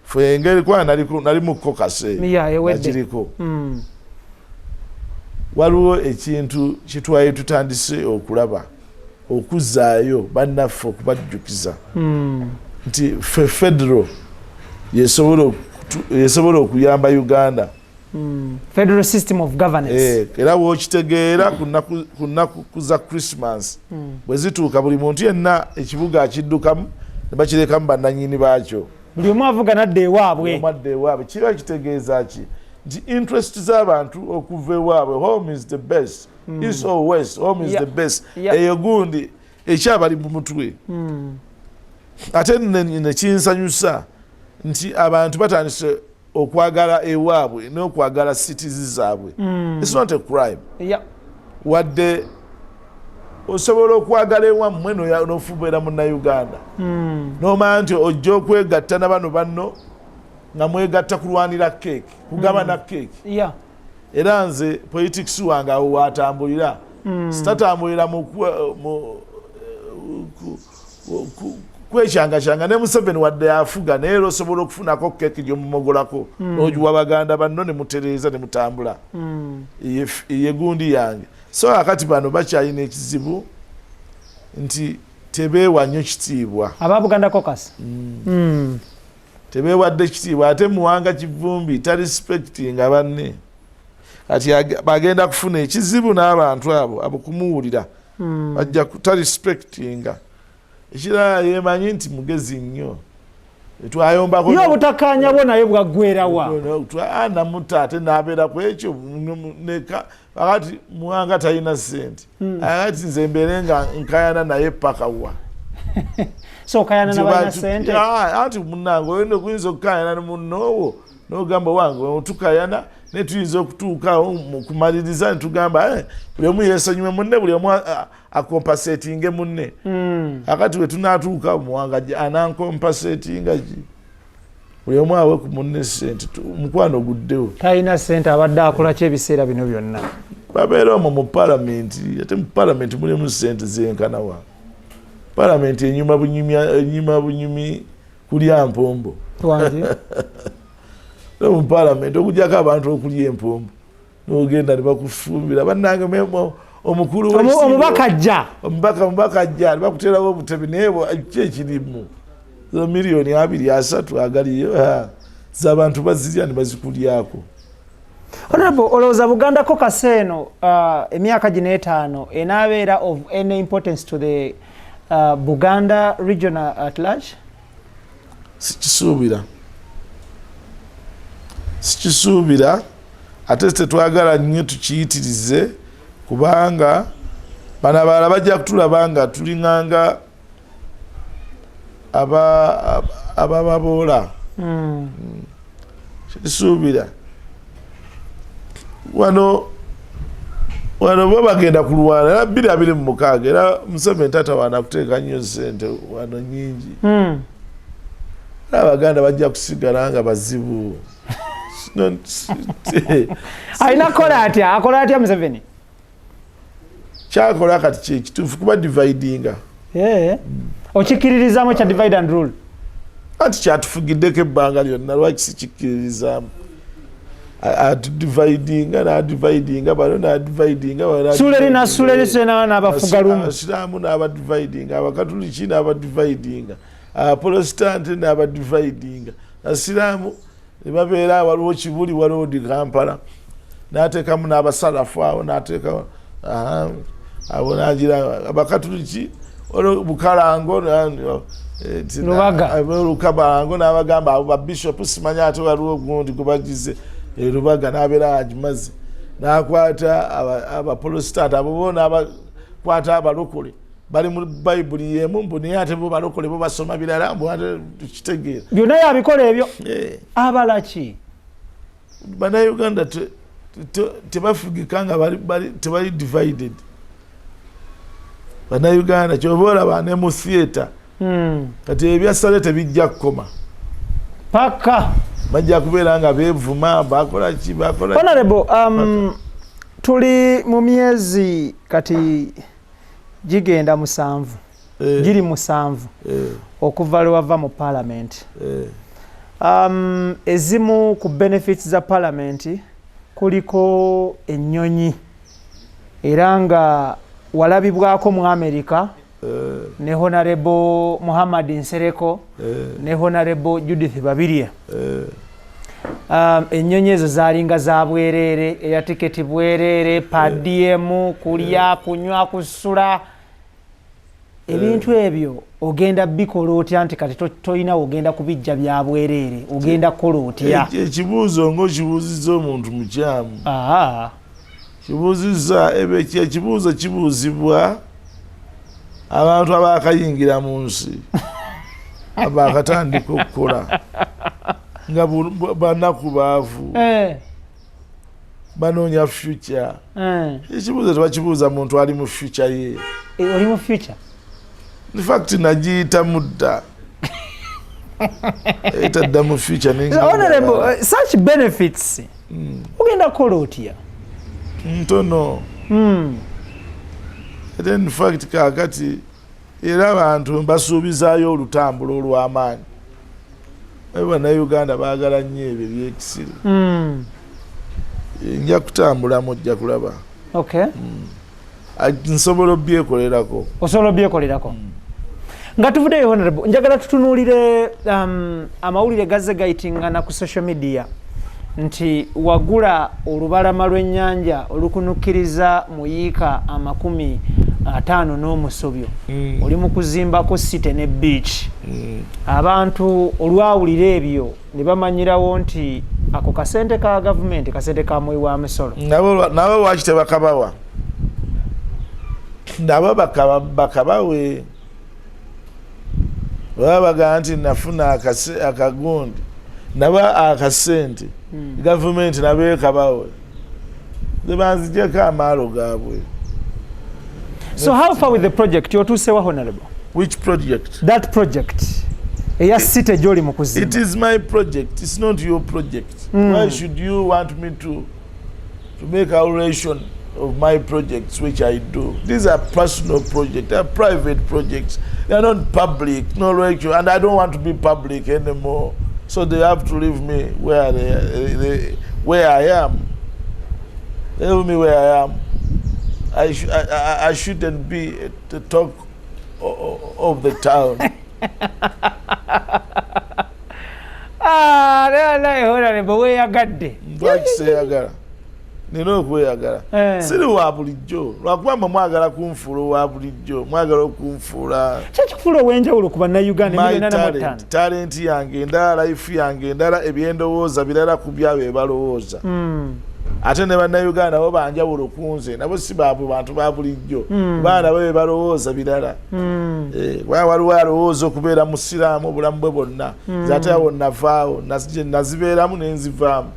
fe engeri kwa nali mu Caucus nakiriko waliwo ekintu kitwaye tutandise okulaba okuzaayo bannaffe okubajjukiza nti fe federal yesobola okuyamba Uganda. Federal system of governance. Era wokitegeera ku nnaku za Christmas bwe zituuka buli muntu yenna ekibuga akiddukamu ne bakirekamu bannannyini baakyo. Buli omu avuga nadda ewaabwe. Kiba kitegeeza ki nti interest z'abantu okuva ewaabwe home is the best. East or west home is the best. Eyo gundi ekyabali mu mutwe. Ate nekinsanyusa nti abantu batandise okwagala ewaabwe n'okwagala cities zaabwe. It's not a crime. Wadde osobola okwagala ewammwe n'ofubeera munnauganda n'omanya nti ojja okwegatta na bano banno nga mwegatta kulwanira keeki kugabana keeki. Era nze politics wange awo watambulira sitatambulira kwekyangashanga ne Museveni wadde afuga naye osobola okufunako keeki gy'omumogolako n'ogiwa baganda banno ne mutereeza ne mutambula. Ye gundi yange. So akati bano bakyalina ekizibu nti tebeewa nnyo kitiibwa aba Buganda Caucus. Tebeewadde kitiibwa ate Muwanga Kivumbi respectinga banne kati bagenda kufuna ekizibu n'abantu abo kumuwulira bajja respectinga. Ekirala yemanyi nti mugezi nnyo twayombako yo butakanya bo naye bwaggwerawa namuta ate n'abeera ku ekyo akati Muwanga talina ssente akati nze mbeere nga nkayana naye paka wa so kayana n'abalina ssente anti munnange oyina okuyinza okukayana ne munnoowo n'ogamba wange otukayana ne tuyinza okutuukawo mu kumaliriza ne tugamba buli omu yeesonyiwe munne buli omu akompasetinge munne akati we tunaatuuka Muwanga anankompasetinga ki buli omu awe ku munne ssente omukwano guddewo talina ssente abadde akola ki ebiseera bino byonna babeera omwo mu paalamenti ate mu paalamenti mulimu ssente zenkanawa paalamenti enyuma bunyumi kulya mpombo wange no mu paalamenti okugyako abantu okulya empombo n'ogenda ne bakufumbira bannange omukulu omubaka ajja ne bakuteerawo obutebi naye ki ekirimu miliyoni 2-3 agaliyo z'abantu bazirya ne bazikulyako. Honorable, olowooza Buganda ko kaseeno emyaka gino 5 enaabeera of any importance to the Buganda region at large? Sikisuubira ate tetwagala nnyo tukiyitirize kubanga bano abalala bajja kutulaba nga tulinganga abababoola. Sikisuubira wano bo bagenda ku Luwala era 2026 era Museveni tatawaana kuteeka nnyo ssente wano nnyingi. Abaganda bajja kusigala nga bazibu. akola atya Museveni kyakola kati kyekituufu kuba dividinga. Okikiririzaamu kya divide and rule anti kyatufugiddeko ebbanga lyonna lwaki sikikkiririzaamu dividinga bano nadividinga suleri sena n'abafuga lumu abasiraamu n'abadividinga abakatuliki n'abadividinga abaprotestant n'abadividinga asiraamu nebabeera waliwo Kibuli waliwo di Kampala n'ateekamu n'abasalafu awo n'ateekamu abo nagira abakatuliki Bukalango Lukabalango n'abagamba abo babishopu simanya ate waliwo gundi gubagize Lubaga n'abeera agimaze n'akwata abaprotestant abo boona abakwata abalokole bali mu Bayibuli yemu mbu naye ate bo balokole bo basoma birala mbu ate tukitegeera byonna yabikola ebyo abalaki Bannayuganda tebafugika nga tebali divided. Bannayuganda kyoba olaba ne mu theatre kati ebyassale tebijja kukoma paka bajja kubeera nga beevuma bakola ki bakola. Honorable, tuli mu myezi kati gigenda 7 giri 7 okuva lwava mu parliament. Ezimu ku benefits za parliament kuliko ennyonyi era nga walabibwako mu America ne Honorable Muhammad Nsereko ne Honorable Judith Babirye. Ennyonyi ezo zaalinga za bwereere eya tiketi bwereere padiemu kulya kunywa kusula ebintu ebyo ogenda bikola otya nti kati toyina ogenda kubijja bya bwereere ogenda kukola otya? Ekibuuzo ng'okibuuzizza omuntu mukyamu. Kibuuzizza ekibuuzo kibuuzibwa abantu abaakayingira mu nsi abaakatandika okukola nga banaku baavu banoonya future. Ekibuuzo tebakibuuza muntu ali mu future ye. Oli mu future? In fact nagiyita mudda etadda mu future. Honorable, such benefits ogenda kukola otya? Ntono. In fact kaakati era abantu basuubizaayo olutambulo olw'amaanyi. Bannayuganda baagala nnyo ebyo ebyekisiri. Nja kutambula mujja kulaba. Nsobola obyekolerako. Osobola obyekolerako. Nga tuvuddeyo Honorable, njagala tutunuulire amawulire gazze gayitingana ku social media nti wagula olubalama lw'ennyanja olukunukkiriza mu yiika 50 n'omusobyo. Oli mu kuzimbako site ne beach. Abantu olwawulira ebyo ne bamanyirawo nti ako kasente ka gavumenti kasente ka mweyi wa misolo. Nabo lwaki tebakabawa? Nabo bakabawe. Babaga nti nafuna akagundi naba akasente gavumenti nabekabawe nebanzijeko amaalo gaabwe. So how far with the project? You're too say, Honorable. Which project? That project. eya site gyoli mu kuzimba. It is my project, it's not your project. Why should you want me to make alteration of my projects which I do? These are personal projects, they are private projects. They are not public, no regular, and I don't want to be public anymore. So they have to leave me where I am. They leave me where I am. I shouldn't be at the talk of the town. Honorable, where you got there? Like say agara. Nino okweyagala. Siri wa bulijjo. Lwakuba mwagala kunfuula wa bulijjo. Mwagala okunfuula. Kyekifula ow'enjawulo ku bannayuganda emiliyoni 45. Talent yange endala, life yange endala, ebyendowooza birala ku byabo ebalowooza. Ate ne bannayuganda bo banjawulo kunze nabo si baabwe bantu ba bulijjo. Baana bo balowooza birala. Waliwo alowooza okubeera musiraamu obulamu bwe bwonna. Ate awo navaawo nazibeeramu ne nzivaamu.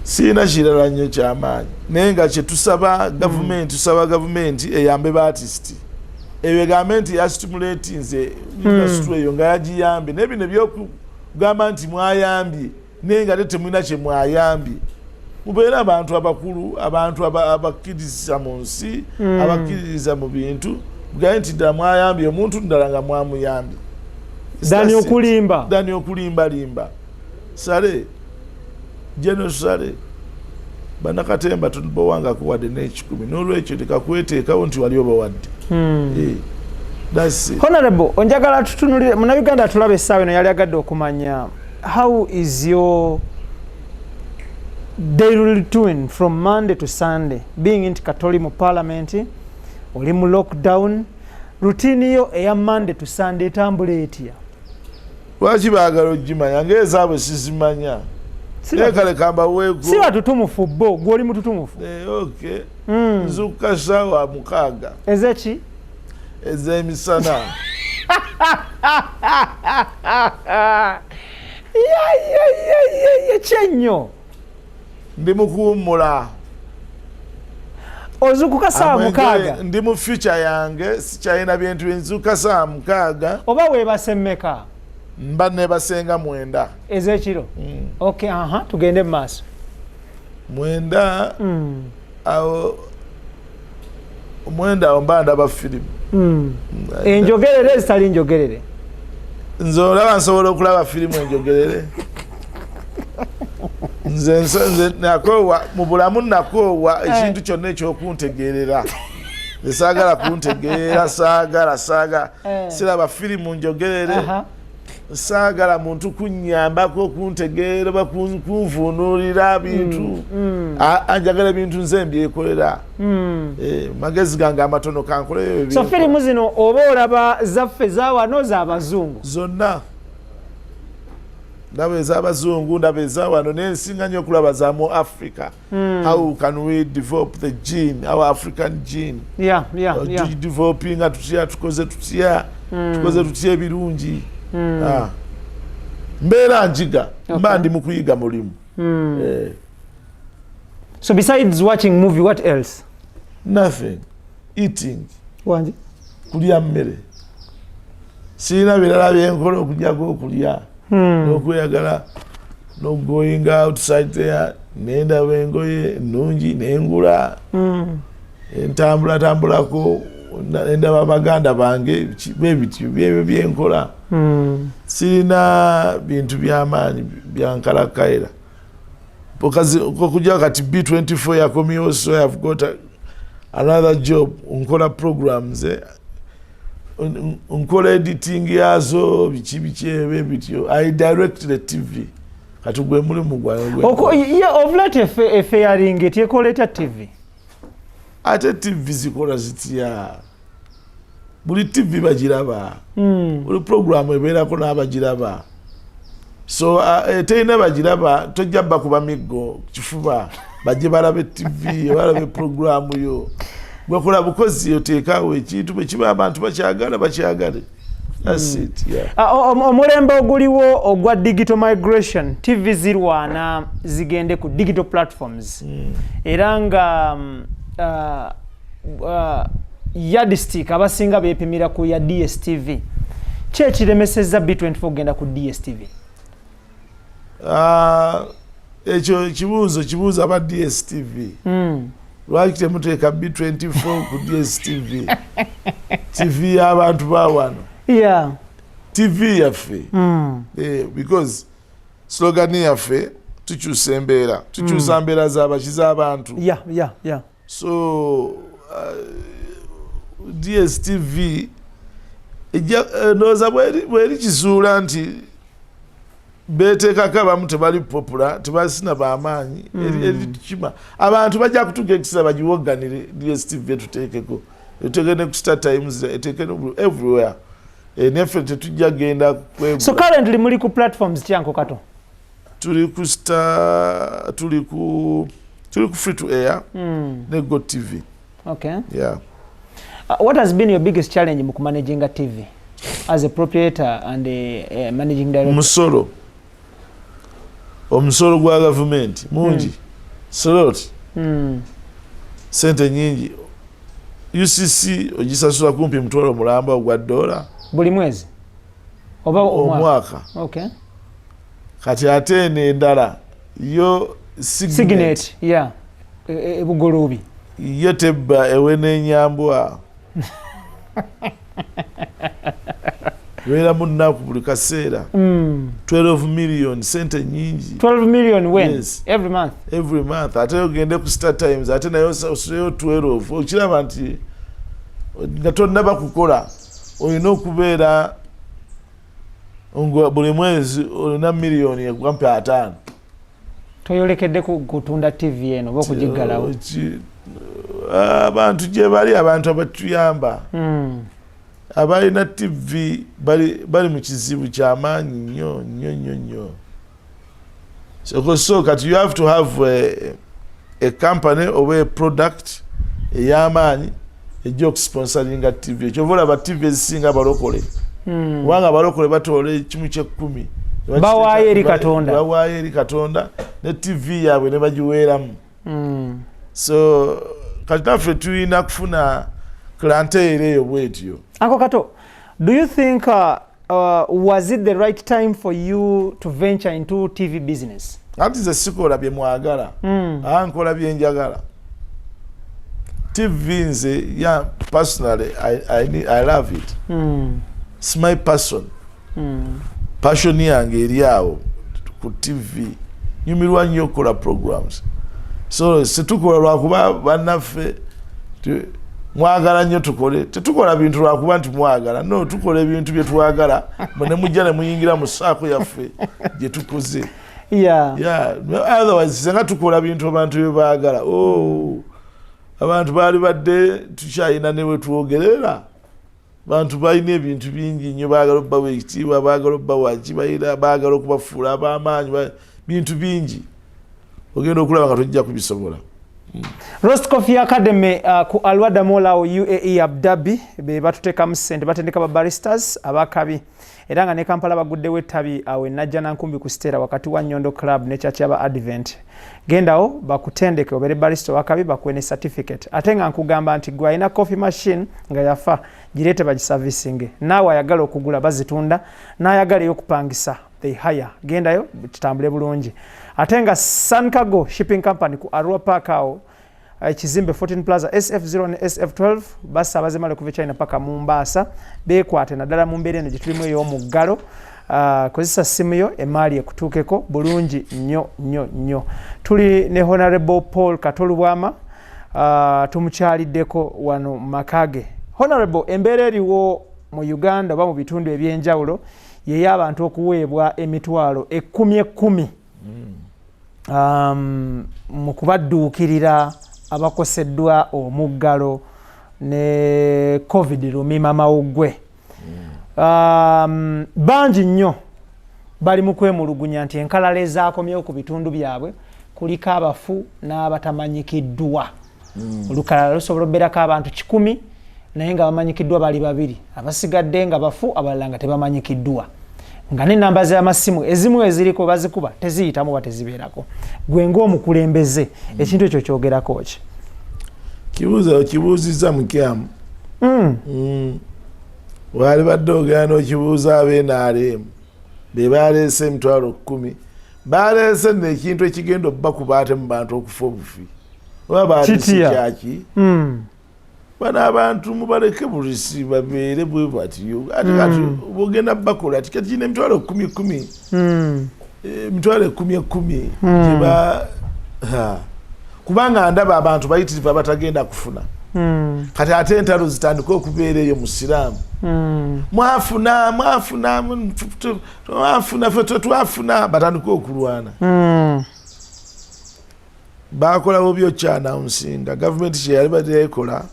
Sina kirala nnyo ky'amaanyi naye nga kye tusaba gavumenti eyambe baartist eyo gavumenti yastimulatinze industry eyo nga yagiyambye n'ebino ebyokugamba nti mwayambye naye nga temulina kye mwayambye mubeera abantu abakulu abantu abakkiriza mu nsi abakkiriza mu bintu mugaye nti ddala mwayambye omuntu ndala nga mwamuyambye dani okulimbalimba sale Sale banakatemba tunbowanga kuwadde n'ekikumi n'olwekyo tekakweteekawo nti wali obawadde. That's it. Honorable, onjagala tutunulire munnayuganda tulaba essaawa eno yali agadde okumanya how is your daily routine from Monday to Sunday being in Katoli mu parliament oli mu lockdown routine yo eya Monday to Sunday etambula etya? Lwaki baagala ogimanya ng'ezaabwe sizimanya? Si batutumufu bo gwoli mututumufu. Okay. Nzuka sawa mukaaga. Ezeki? Ezemisana. Chenyo. Ndi mukuwummula. Ozukuka sawa mukaaga. Ndi mu future yange sikyalina bintu nzuka sawa mukaaga. Oba weebase mmeka? Mba nebasenga 9. Ezekiro? Okay, tugende mu maaso. 9 awo 9 awo mba ndaba firimu. Enjogerere ezitali njogerere? Nze olaba nsobola okulaba firimu enjogerere. Nze nakoowa mu bulamu nakoowa ekintu kyonna ekyokuntegeerera. Saagala kuntegeera saagala siraba firimu njogerere. Saagala muntu kunnyambako kuntegeera bakunvuunulira bintu anjagala bintu nze mbyekolera magezi gange amatono kankoleyo. So firimu zino oba olaba zaffe zawano z'abazungu? Zonna ndaba ez'abazungu ndaba ezawano naye nsinga nnyo okulaba za mu Africa. How can we develop the gene, our African gene? Developing tutya tukoze tutya ebirungi. Mbeera njiga mba ndi mu kuyiga mulimu. So besides watching movie, what else? Nothing. Eating. Wanji? Kulya mmere. Sirina birala byenkola okujjako okulya. N'okweyagala no going outside there nendaba engoye ennungi nengula. Entambulako endaba baganda bange bebityo byebyo byenkola. Sirina bintu by'amaanyi byankalakaira. Okujja kati B24 yakomyewo, so I've got another job. Nkola programs, nkola editing yazo biki ebyo. I direct the TV. Kati gwe mulimu gwange. Of late fairing it yekoleta TV. Ate TV zikola zitya. Buli TV bagiraba. Buli program ebeerako n'abagiraba. So teyina bagiraba tojja bakuba miggo kifuba bajje balabe TV balabe program yo. Gwe kola bukozi oteekawo ekintu bwe kiba abantu bakyagala. That's it, yeah. Omulembe oguliwo ogwa digital migration, TV zirwana zigende ku digital platforms. Era nga yardstick abasinga beepimira ku ya DSTV kyekiremesezza B24 genda ku DSTV? Ekyo kibuuzo aba DSTV. Lwaki temuteeka B24 ku DSTV? TV y'abantu bawano. Yeah. TV yaffe. Because slogan yaffe tukyusa embeera. Tukyusa mbeera z'abakiza abantu. Yeah. So DSTV ndowooza bweri kizuula nti beeteekako abamu tebali popular, tebasina b'amaanyi, kima abantu bajja kutugekisa bagiwogganire DSTV etuteekeko. Etuteeke ne ku Star Times, eteeke everywhere. Neffe tetujja genda kwegula. So currently muli ku platforms kyanko kato? Tuli ku Star, tuli ku free to air, ne Go TV. Okay. Yeah. What has been your biggest challenge mu managing a TV as a proprietor and a managing director? Omusolo gwa government mungi. Slot. Sente nyingi. UCC ogisasula kumpi mtwalo mulamba ogwa $1 buli mwezi oba omwaka. Okay. Kati ate n'endala yo Signet. Yeah. Ebugolobi. Yo tebba ewe n'enyambwa. Wera munnaku buli kaseera. 12 million sente nyingi. 12 million when? Yes. Every month? Every month. Ate ogende ku Star Times ate nayo osuleyo 12. Okiraba nti nga tonnaba kukola olina okubeera buli mwezi olina miliyoni egwampe 5. Toyolekedde kutunda TV eno oba okugiggalawo? Abantu gye bali, abantu abatuyamba abalina TV bali mu kizibu ky'amaanyi nnyo. So kati you have to have a company or a product ey'amaanyi ejja okusponsoringa TV. Ekyo olaba TV ezisinga abalokole. Kubanga abalokole batoola 1/10. Bawaayo eri Katonda ne TV yaabwe ne bagiweeramu. So kati naffe tulina kufuna clientele eyo bwetyo. Uncle Kato, do you think was it the right time for you to venture into TV business? Anti ze sikola bye mwagala. Nkola bye njagala. TV nze, personally, I love it. It's my passion. Passion yange eri awo ku TV. Nyumirwa nnyo okukola programs. So situkola lwakuba bannaffe mwagala nnyo tukole. Tetukola bintu lwakuba nti mwagala. No, tukola ebintu bye twagala. Ne mujja ne muyingira mu ssaako yaffe gye tukoze. Yeah. Otherwise, senga tukola bintu abantu bye baagala. Abantu bali badde tukyayina ne we twogerera. Bantu balina ebintu bingi nnyo baagala obbawa ekitiibwa, baagala obbawa kibayira, baagala okubafuula ab'amaanyi, bintu bingi. Ogenda okulaba nga tojja kubisobola. Roast Coffee Academy ku Alwada Mall UAE Abu Dhabi be batuteekamu ssente batendeka ba baristas abakabi era nga ne Kampala baguddewo ettabi awe najja nankumbi ku Stera wakati wa Nyondo Club ne Church aba Advent. Gendawo bakutendeke obere barista wakabi bakuwe ne certificate. Ate nga nkugamba nti gwe alina coffee machine nga yafa girete bagiservicing. Naawe ayagala okugula bazitunda n'ayagala okupangisa they hire. Gendayo kitambule bulungi. Ate nga Sun Cargo Shipping Company ku Arua Park awo Kizimbe 14 Plaza SF0 ne SF12 basa abazemale kuva China paka Mombasa bekwate naddala mu mbeera eno gye tulimu ey'omuggalo. Kozesa simu yo emaali ekutuukeko bulungi nnyo. Tuli ne Honorable Paul Katolubwama tumukyaliddeko wano Makage. Honorable, embeera eriwo mu Uganda oba mu bitundu ebyenjawulo y'abantu okuweebwa emitwalo 10,000 mu kubadduukirira abakoseddwa omuggalo ne COVID lumima mawuggwe. Bangi nnyo bali mu kwemulugunya nti enkalala ezaakomyewo ku bitundu byabwe kuliko abafu n'abatamanyikiddwa. Olukalala lusobola okubeerako abantu 100 naye nga bamanyikiddwa bali 2, abasigadde nga bafu abalala nga tebamanyikiddwa. Nga n'ennamba z'amasimu ezimu eziriko bazikuba teziyitamu oba tezibeerako. Gwe ng'omukulembeze ekintu ekyo kyogerako ki? Kibuuzizza mukyamu wali badde ogenda okibuuza ab'NRM be baleese emitwalo 10 baleese nekintu ekigenda obbakuba ate mu bantu okufa obufi oba baleese kyaki bano abantu mubaleke bulisi babeere bwe batyo ate kati bwogenda bakola ati kati kino emitwalo 10 emitwalo 10 kubanga ndaba abantu bayitirivu abatagenda kufuna kati ate entalo zitandika okubeera eyo mu siraamu mwafuna ffe twafuna batandika okulwana bakolawo byokyanawunsinga gavumenti kyeyali badde ekola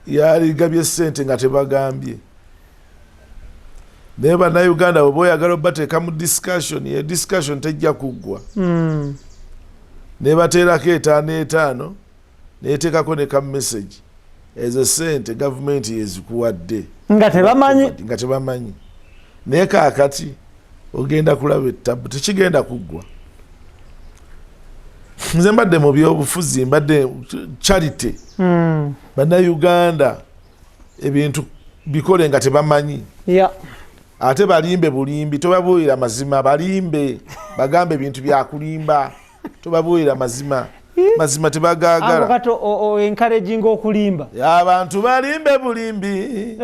yali gabye ssente nga tebagambye naye bannayuganda oba oyagala obateeka mu discussion tejja kuggwa nebateerako 5 neteekako ne kamessage ezo ssente gavumenti yezikuwadde nga tebamanyi naye kaakati ogenda kulaba ettabu tekigenda kuggwa. Nze mbadde mu byobufuzi mbadde charity bannayuganda ebintu bikole nga tebamanyi ate balimbe bulimbi tobabuulira mazima balimbe bagambe ebintu byakulimba tobabuulira mazima tebagagala kato encouraging okulimba abantu balimbe bulimbi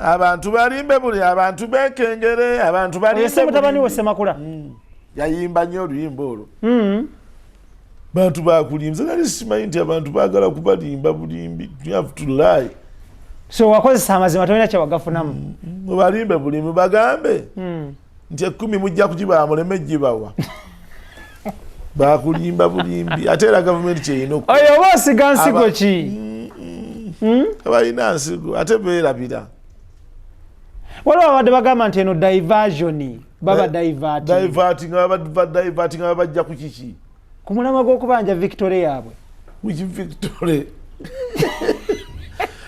abantu balimbe buli abantu bekengere abantu balimbe mutabani we Semakula yayimba nnyo oluyimba olwo bantu bakulimba nali simanyi nti abantu baagala kubalimba bulimbi you have to lie so wakozesa amazima tolina kyewagafunamu balimbe bulimbi bagambe nti 10 mujja kugibawa muleme gibawa bakulimba bulimbi ate era gavumenti kyeyina oyo oba osiga nsigo ki abalina nsigo ate beerabira waliwo abadde bagamba nti eno diversion baba diverting nga babajja ku kiki ku mulamwa gw'okubanja Victoria yaabwe wiki Victoria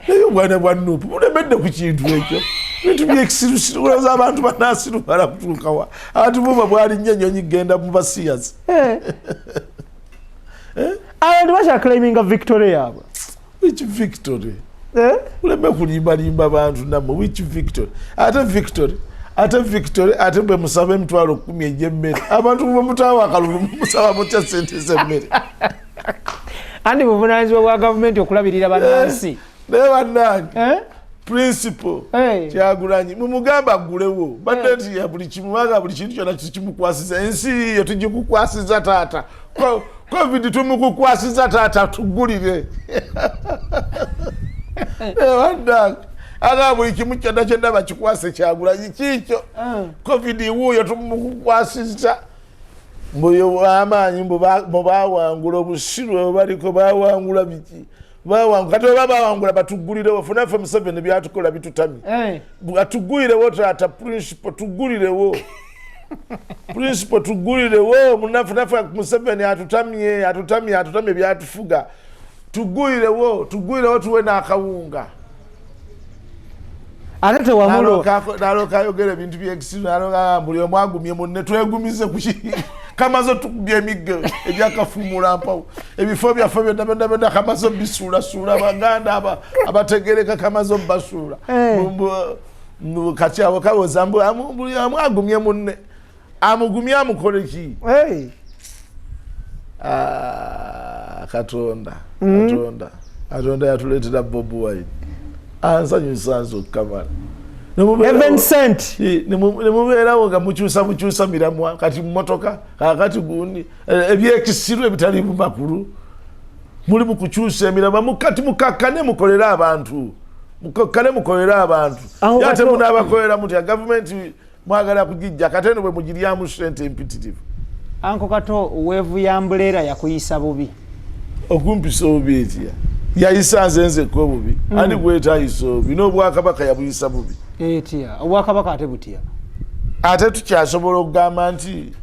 naye obwana bwa Nuupu bulemedde ku kintu ekyo bintu byekisirusiru olowooza abantu banasiru bala kutuukawa abantu buba bwali nnyo ennyonyi genda mu basiyazi abantu bakyaclaiminga Victoria yaabwe wiki Victoria uleme kulimbalimba abantu namwe wiki Victoria ate bwe musaba emitwalo 10 egy'emmere abantu bwe mutawa akalulu musaba mutya ssente z'emmere andi buvunaanyizibwa bwa gavumenti okulabirira bannansi naye bannange principle Kyagulanyi mumugamba agulewo badde nti ya buli kimu baga buli kintu kyonna kimukwasiza ensi yo tugikukwasiza taata covid tumukukwasiza taata tugulire wanda aga buli kimu kyonna kyonna bakikwase Kyagulanyi kikyo covid wuuyo tumukukwasiza mbuyo amaanyi mubawangula obusiru baliko bawangula biki kati oba bawangula batuggulirewo funaffe Museveni byatukola bitutamye batuggulirewo taata principle tuggulirewo munaffe Museveni atutamye byatufuga tuggulirewo tuwe n'akawunga ate tewamulo nalokayogera ebintu byekisiru naloka buli omu agumye munne twegumize kamaze tukubya emiggo ebyakafumula mpawo ebifo byaffe byonna kamaze bisuulasuula abaganda abategereka kamaze basuula kati abo kawoza buli omu agumye munne amugumye amukole ki Katonda yatuleetera Bobi Wine ansanyusa nzokkamala nemubeerawo nga mukyusa miramwa kati mumotoka kakati gundi ebyekisiru ebitali mumakulu muli mukukyusa emiramwa mukati mukakkane mukolere abantu yate munaabakolera mutya gavumenti mwagala kugijja kate eno bwe mugiryamu sente empitirivu anko kato weevu ya mbuleera yakuyisa bubi okumpisa obubi etya yayisa nzenzeko obubi andi gwetayisa obubi n'obwakabaka yabuyisa bubi etya obwakabaka ate butya ate tukyasobola okugamba nti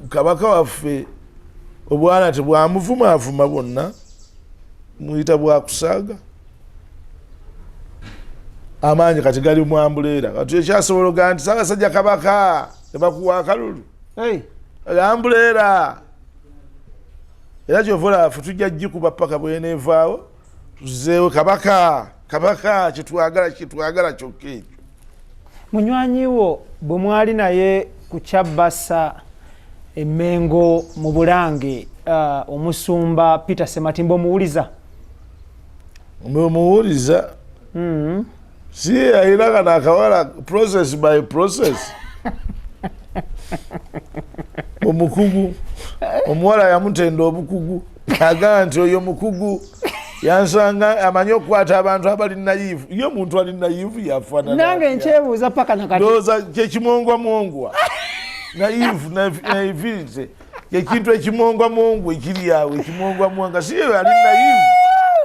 kabaka waffe obwana tebwamuvumaavuma bwonna muyita bwakusaaga amaanyi kati gali mwambuleera kati ekyasobola okugamba nti Ssaabasajja Kabaka tebakuwa akalulu Umbrella era kyovula tujja jikuba paka bwenevaawo tuzeewo kabaka kitwagala kyokka ekyo. Munywanyi wo bwe mwali naye ku Kyabassa Emmengo mu Bulange omusumba Peter Sematimba omuwuliza? Omuwuliza si ayina kana akawala process by process. Omukugu omuwala yamutenda obukugu agamba nti oyo mukugu yansanga amanyi okukwata abantu abali nayivu. Ye omuntu ali nayivu yafaanana nange nkyebuuza paka nakati ndowooza kyekimongwamongwa naivite ekintu ekimongwamongwa ekiri awo ekimongwamongwa si yo ali nayivu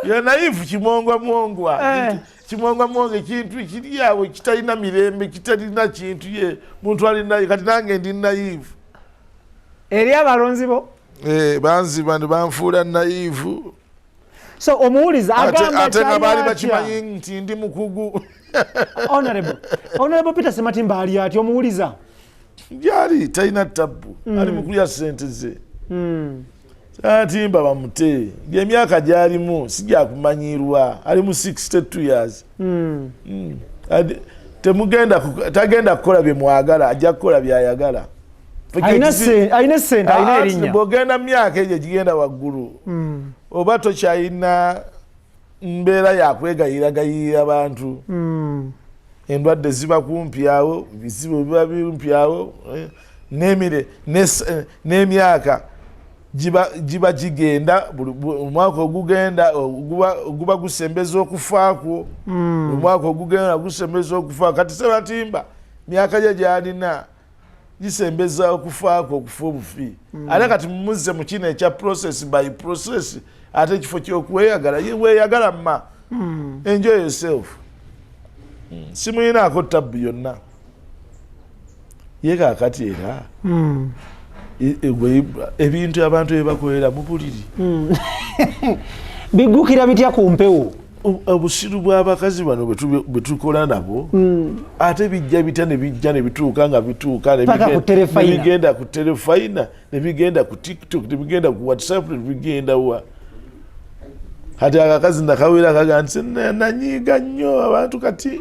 yo nayivu kimongwamongwa kimongwamongwa ekintu ekiri awo kitalina mirembe kitalina kintu ye muntu ali nayivu kati nange ndi nayivu eri abalonzi bo banziba ne banfuula nayivu. So omuwuliza agamba ate nga baali bakimanyi nti ndi mukugu. Honorable Peter Sematimba ali ati omuwuliza? Yali talina ttabu ali mukulya ssente ze. Sematimba bamute emyaka gyalimu sijja kumanyirwa ali mu 62 years. Tagenda kukola bye mwagala ajja kukola byayagala. Aina sente aina erinnya bw'ogenda myaka egyo gigenda waggulu oba tokyalina mbeera yakwegayiragayirira abantu. Endwadde ziba kumpi awo bizibu biba bimpi awo n'emyaka giba gigenda omwaka ogugenda guba gusembeza okufaakwo omwaka ogugenda gusembeza okufaakwo. Kati Sematimba myaka gye gyalina gisembeza okufaako okufa obufi ate kati mumuzze mu kino ekya process by process ate ekifo kyokweyagala weyagala mma enjoy yourself. Simuyinaako ttabu yonna ye kaakati era ebintu abantu ebibakolera mu buliri biggukira bitya ku mpewo? Obusiru bw'abakazi bano bwe tukola nabo ate bijja bita ne bijja ne bituuka nga bituuka ne bigenda ku telefayina ne bigenda ku TikTok ne bigenda ku WhatsApp ne bigenda wa kati akakazi nakawera kaga nti nanyiiga nnyo abantu kati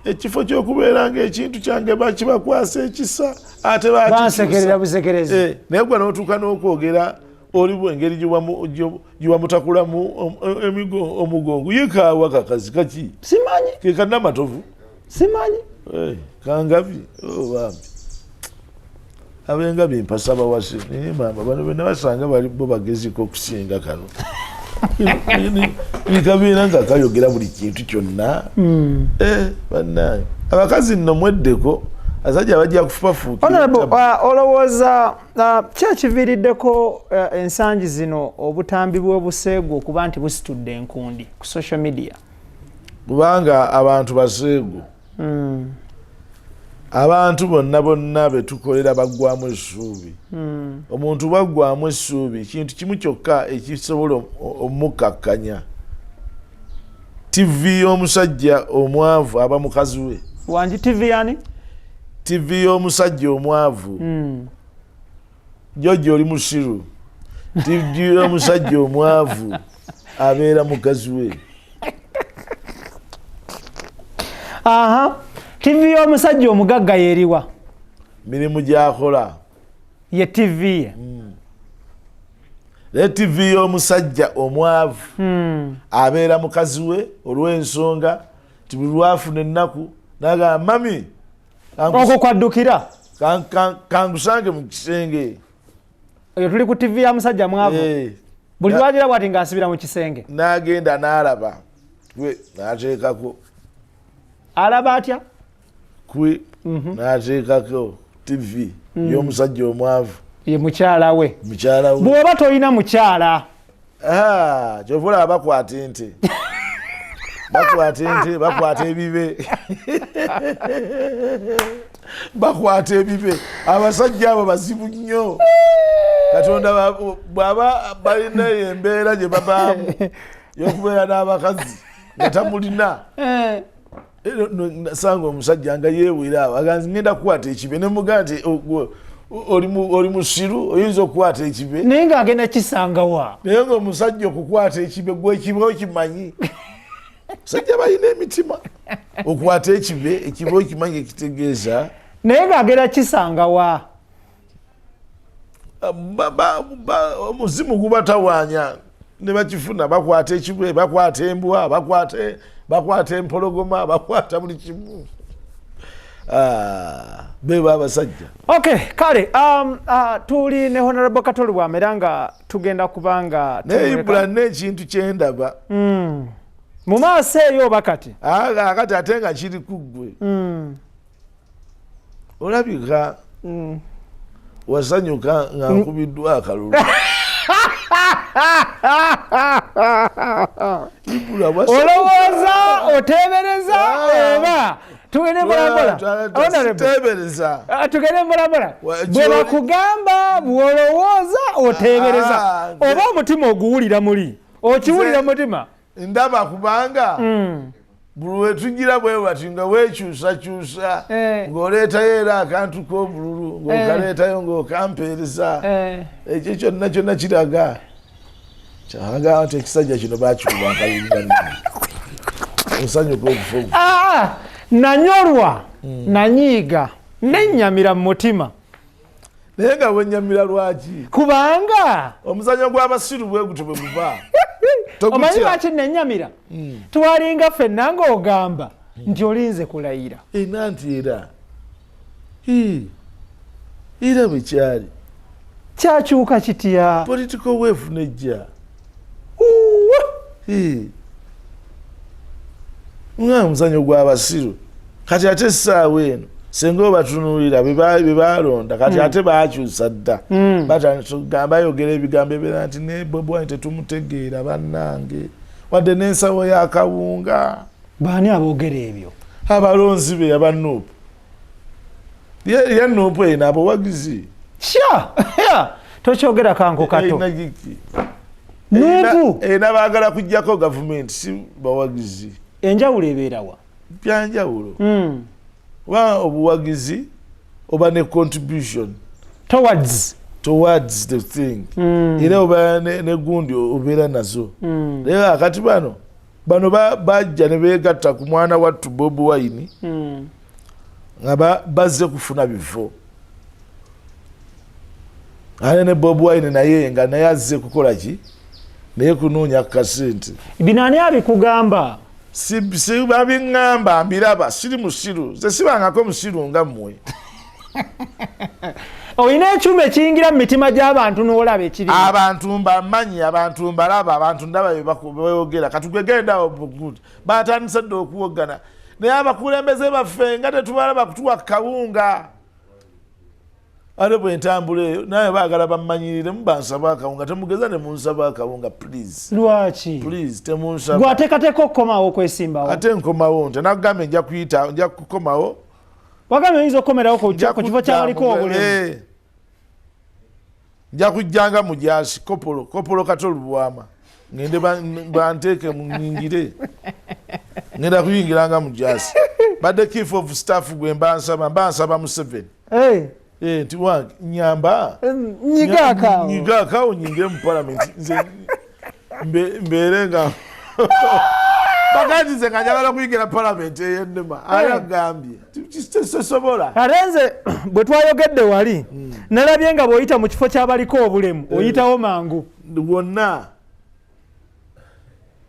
ekifo ky'okubeera ng'ekintu kyange bakibakwasa ekisa ate bansekerera busekerezi naye gwe n'otuuka n'okwogera oliwo engeri giwamutakulamu omugongo yekaawa kakazi kaki simanyi kekanamatovu simanyi kangabi bambi abengabi mpasa bawase naye mama bano bena basanga bali bo bageziko okusinga kano bikabeera nga kayogera buli kintu kyonna bannaye abakazi nno mweddeko azajja bajja kufupafuuka. Olowooza kyakiviiriddeko ensangi zino obutambi bw'obuseegu okuba nti busitudde enkundi ku social media? Kubanga abantu baseegu abantu bonna betukolera baggwamu essuubi. Omuntu bwaggwamu essuubi kintu kimu kyokka ekisobola omukkakkanya. TV y'omusajja omwavu aba mukazi we. Wangi TV yani? TV y'omusajja omwavu Jojo oli musiru. TV y'omusajja omwavu abeera mukazi we. TV y'omusajja omugagga yeriwa mirimu gy'akola ye TV ye. TV y'omusajja omwavu abeera mukazi we olw'ensonga ti buli lwafuna ennaku n'agamba mami okwo kwaddukira kangusange mu kisenge. Eyo tuli ku TV ya musajja mwavu buli lwagira bwati ng'asibira mu kisenge n'agenda n'alaba kwe n'ateekako. Alaba atya? Kwe n'ateekako TV y'omusajja omwavu ye mukyala we. Bw'oba toyina mukyala kyova olaba bakwata ente bakwata ebibe bakwata ebibe. Abasajja abo bazibu nnyo. Katonda bw'aba balina embeera gye babaamu y'okubeera n'abakazi nga tamulina sanga omusajja nga yeewera awo aganzi ngenda kukwata ekibe ne mugaa nti oli musiru oyinza okukwata ekibe naye ng'agenda kisangawa naye ng'omusajja okukwata ekibe gwe ekibe okimanyi musajja balina emitima okwata ekibe okimanyi ekitegeeza naye ng'agenda kisangawa omuzimu gubatawaanya ne bakifuna bakwata ekibe bakwata embwa bakwata empologoma bakwata buli kimu beba abasajja. Okay, kale tuli ne Honorable Katoli Bwamera nga tugenda kubanga nebula n'ekintu kyendaba mu maaso eyo bakati akati ate nga kiri kuggwe olabika wasanyuka nga nkubiddwa akalulu olowooza oteebereza oba tugende mulamola bwe bakugamba bw'olowooza oteebereza oba omutima oguwulira muli okiwulira mutima ndaba kubanga buli wetugira bwe bati nga weekyusakyusa ng'oleetayo era akantu k'obululu ng'okaleetayo ng'okampeereza ekyo kyonna kiraga kyalaga nti ekisajja kino baakikuba akalulu osanyuka okufa nanyolwa nanyiiga nennyamira mu mutima naye nga wennyamira lwaki kubanga omuzanyo gw'abasiru bwe gutyo bwe guva omanyi lwaki nennyamira twalinga ffenna ng'ogamba nti olinze kulayira nti era bwe kyali kyakyuka kitya political wave nejja nga omuzanyo gw'abasiru kati ate essaawa eno senga obatunuulira bye balonda kati ate baakyusa dda bayogera ebigambo ebeera nti ne Bobi Wine tetumutegeera bannange wadde n'ensawo y'akawunga. Baani aboogera ebyo? Abalonzi be aba Nuupu. Ye Nuupu eno abawagizi. Tokyogera kanko kato. Nuupu ena baagala kujjako gavumenti si bawagizi. Enjawulo ebeerawa? Byanjawulo. Wa obuwagizi oba ne contribution towards the thing. Era oba ne gundi obeera nazo. Era akati bano bajja ne beegatta ku mwana wattu Bobi Wine nga bazze kufuna bifo. Ate ne Bobi Wine naye nga naye azze kukola ki? Naye kunoonya kasente. Binaani abikugamba? Si babingamba mbiraba siri musiru. Ze sibangako musiru nga mmwe. Oyina ekyuma ekiyingira mu mitima gy'abantu n'olaba ekiri. Abantu mbamanyi, abantu mbalaba, abantu ndaba bye bayogera. Katugegenda batandise dda okuwogana. Naye abakulembeze baffe nga tetubalaba kutuwa kawunga. Ate bwe ntambula eyo naye baagala bammanyirire bansaba akawunga. Temugeza ne munsaba akawunga please. Lwaki? Please temunsaba. Gwateekateeka okukomawo okwesimbawo. Ate nkomawo nte nakugambe nja kukomawo. Wagambye oyinza okukomerawo ku kifo ky'abaliko obulemu. Nja kujjanga mu gyasi kopolo Katoli Bwama ngende banteeke mu nnyingire. Ngenda kuyingiranga mu gyasi. Badde chief of staff gwe mbansaba Museveni. Nti wange nyamba nyigaaka onyingire mu palamenti nze mbeere nga bakandize nga njagala kuyingira palamenti ey'ennema ayagambye tesobola. Ate nze bwe twayogedde wali nalabye nga bw'oyita mu kifo ky'abaliko obulemu oyitawo mangu. Wonna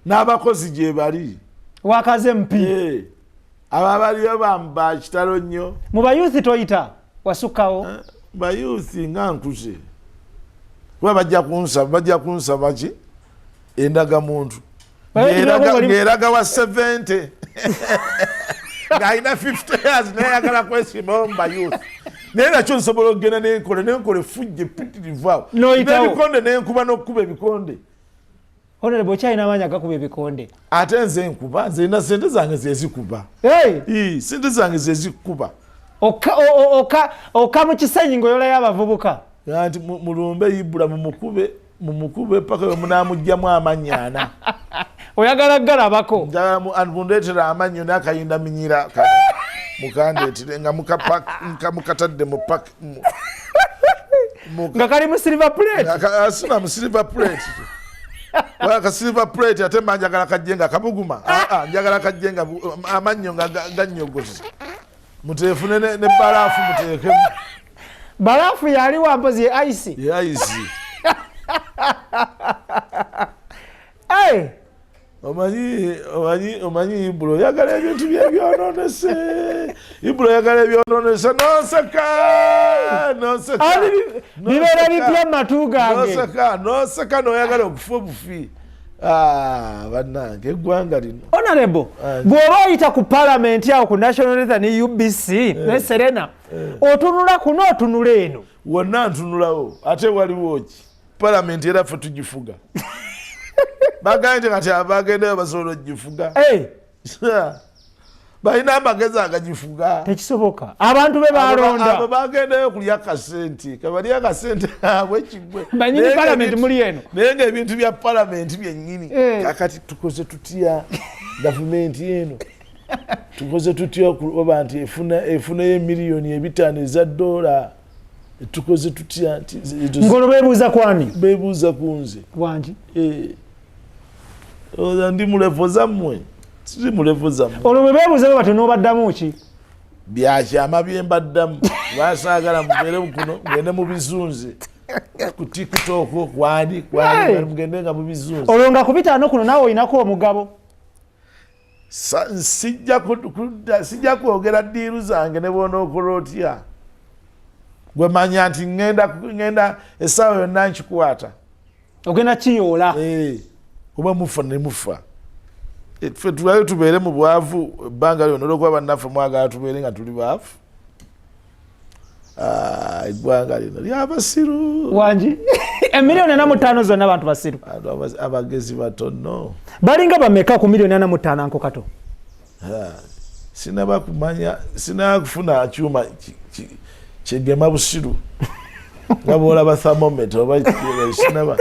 n'abakozi gye bali wakaze mpi ababaliyo bamba kitalo nnyo. Mu bayuthi toyita wasukkawo? Bayuthi nga nkuze kuba bajja kunsaba ki endagamuntu ng'eraga wa 70 ng'alina 50 years nayagala kwesimbawo mu bayuthi. Naye nakyo nsobola okugenda nenkole fujje pitirivawo n'ebikonde nenkuba n'okukuba ebikonde. Honorable okyalina amaanyi agakuba ebikonde? Ate nze nkuba nzena sente zange zezikuba. Sente zange zezikuba. Oka mu kisenyi ng'oyolayo abavubuka. Nti mulumbe Ibula mumukube paka munaamugjamu amanyana. Oyagala galabako? Njagala mundeetera amanyo n'akayinda minyira mukandeetire nga mukatadde mu paka. nga kali mu silver plate asina mu silver plate waka silver plate ate manjagala kajenga kabuguma njagala kajenga amannyo gannyogozi mutefune ne barafu mutekemu barafu yali wampozi ye ice hey omanyi Ibro yagala ebintu by'ebyononese Ibro yagala ebyononese noseka bibeera bipya matu gange noseka noyagala okufa obufi bannange eggwanga lino honorable bw'oba oyita ku parliament awo ku national leather ne UBC ne Serena otunula kuno otunula eno wonna ntunulawo ate waliwo ki parliament era ffe tugifuga baganje kati abagendeyo basobola ogifuga balina amagezi agagifuga tekisoboka abantu be balonda abo bagendeyo kulya akasente kabalya akasente abwe kigwe banyini parliament muli eno naye ng'ebintu bya parliament byennyini kakati tukoze tutya gavumenti eno tukoze tutya oba nti efunayo miliyoni 5 eza dola tukoze tutya ngolo bebuuza kwani bebuuza kunze wangi ndi mulevo zammwe siri mulevo zammwe olwo bwe beebuuza bwe batono obaddamu ki byakyama byembaddamu basaagala mugere kuno mugende mu bizunze ku TikTok kwani mugende nga mu bizunze olwo nga ku bitaano kuno naawe olinako omugabo sijja kwogera ddiiru zange ne bw'onookola otya gwe manya nti ngenda essaawa yonna nkikwata ogenda kiyoola oba mufa ne mufa ffe tulayo tubeere mu bwavu ebbanga lyonna olwokuba bannaffe mwagala tubeere nga tuli baavu eggwanga lino lyabasiru wangi emiliyoni 45 zonna abantu basiru abagezi batono balinga bameka ku miliyoni 45 anko kato sinaba kumanya sinaba kufuna kyuma kyegema busiru nga bwolaba thermometer oba sinaba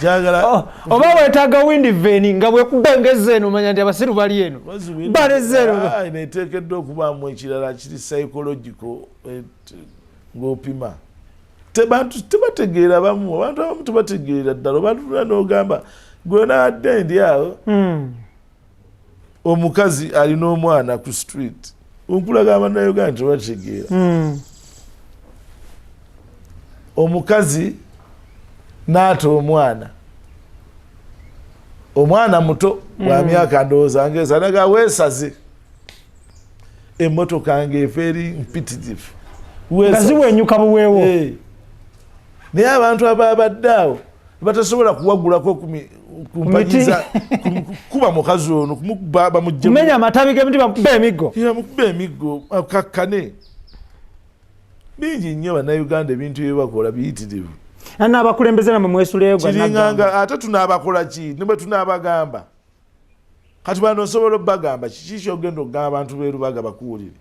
jagala oba wetaaga wind vane nga bwekubengeza eno omanya nti abasiru bali eno balezero neteekeddwa okubaamu ekirala kiri psychological ng'opima tebantu tebategeera abantu abamu tebategeera ddala obantu n'ogamba gwenaadde ndi awo omukazi alina omwana ku street onkulaga abannayuganda tebategeera omukazi n'ata omwana muto wa myaka ndowooza ngeza naga weesaze emmotoka ng'efa eri mpitirivu ziwenyuka buweewo naye abantu ababadde awo batasobola kuwagulako kumpanyiza kuba mukazi ono kumenya amatabi g'emiti bamukuba emiggo akakkane bingi nnyo bannayuganda ebintu byebakola biyitirivu n'abakulembeze namwe mwesuleyo kiringanga ate tunaabakola ki ne bwe tunaabagamba kati bano osobola obbagamba kiki kyogenda okugamba abantu beerubaga bakuwulire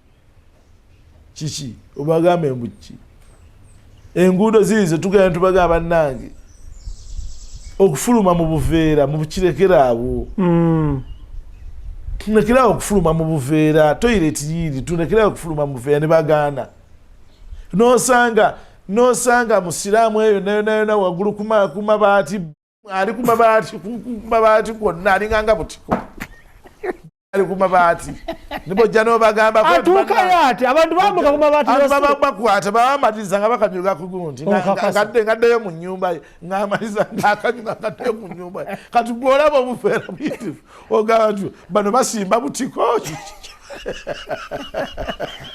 kiki obagamba embuki enguudo ziizo tugenda tubagamba bannange okufuluma mu buveera mu bukirekeraawo tunekerawo okufuluma mu buveera toyireti yiri tunekerawo okufuluma mu buveera ne bagaana nosanga musiraamu eyo nayona waggulu ku mabaati ali ku mabaati kwonna alinganga butiko ali ku mabaati nibojja n'obagamba atuukayo ati abantu bambuka ku mabaati bakwata babamatiriza nga bakanyuga ku gundi ngaddeyo mu nnyumba ye ng'amaliza ng'akanyuga ngaddeyo mu nnyumba ye kati bw'olaba obuveera buyitivu ogamba nti bano basimba butiko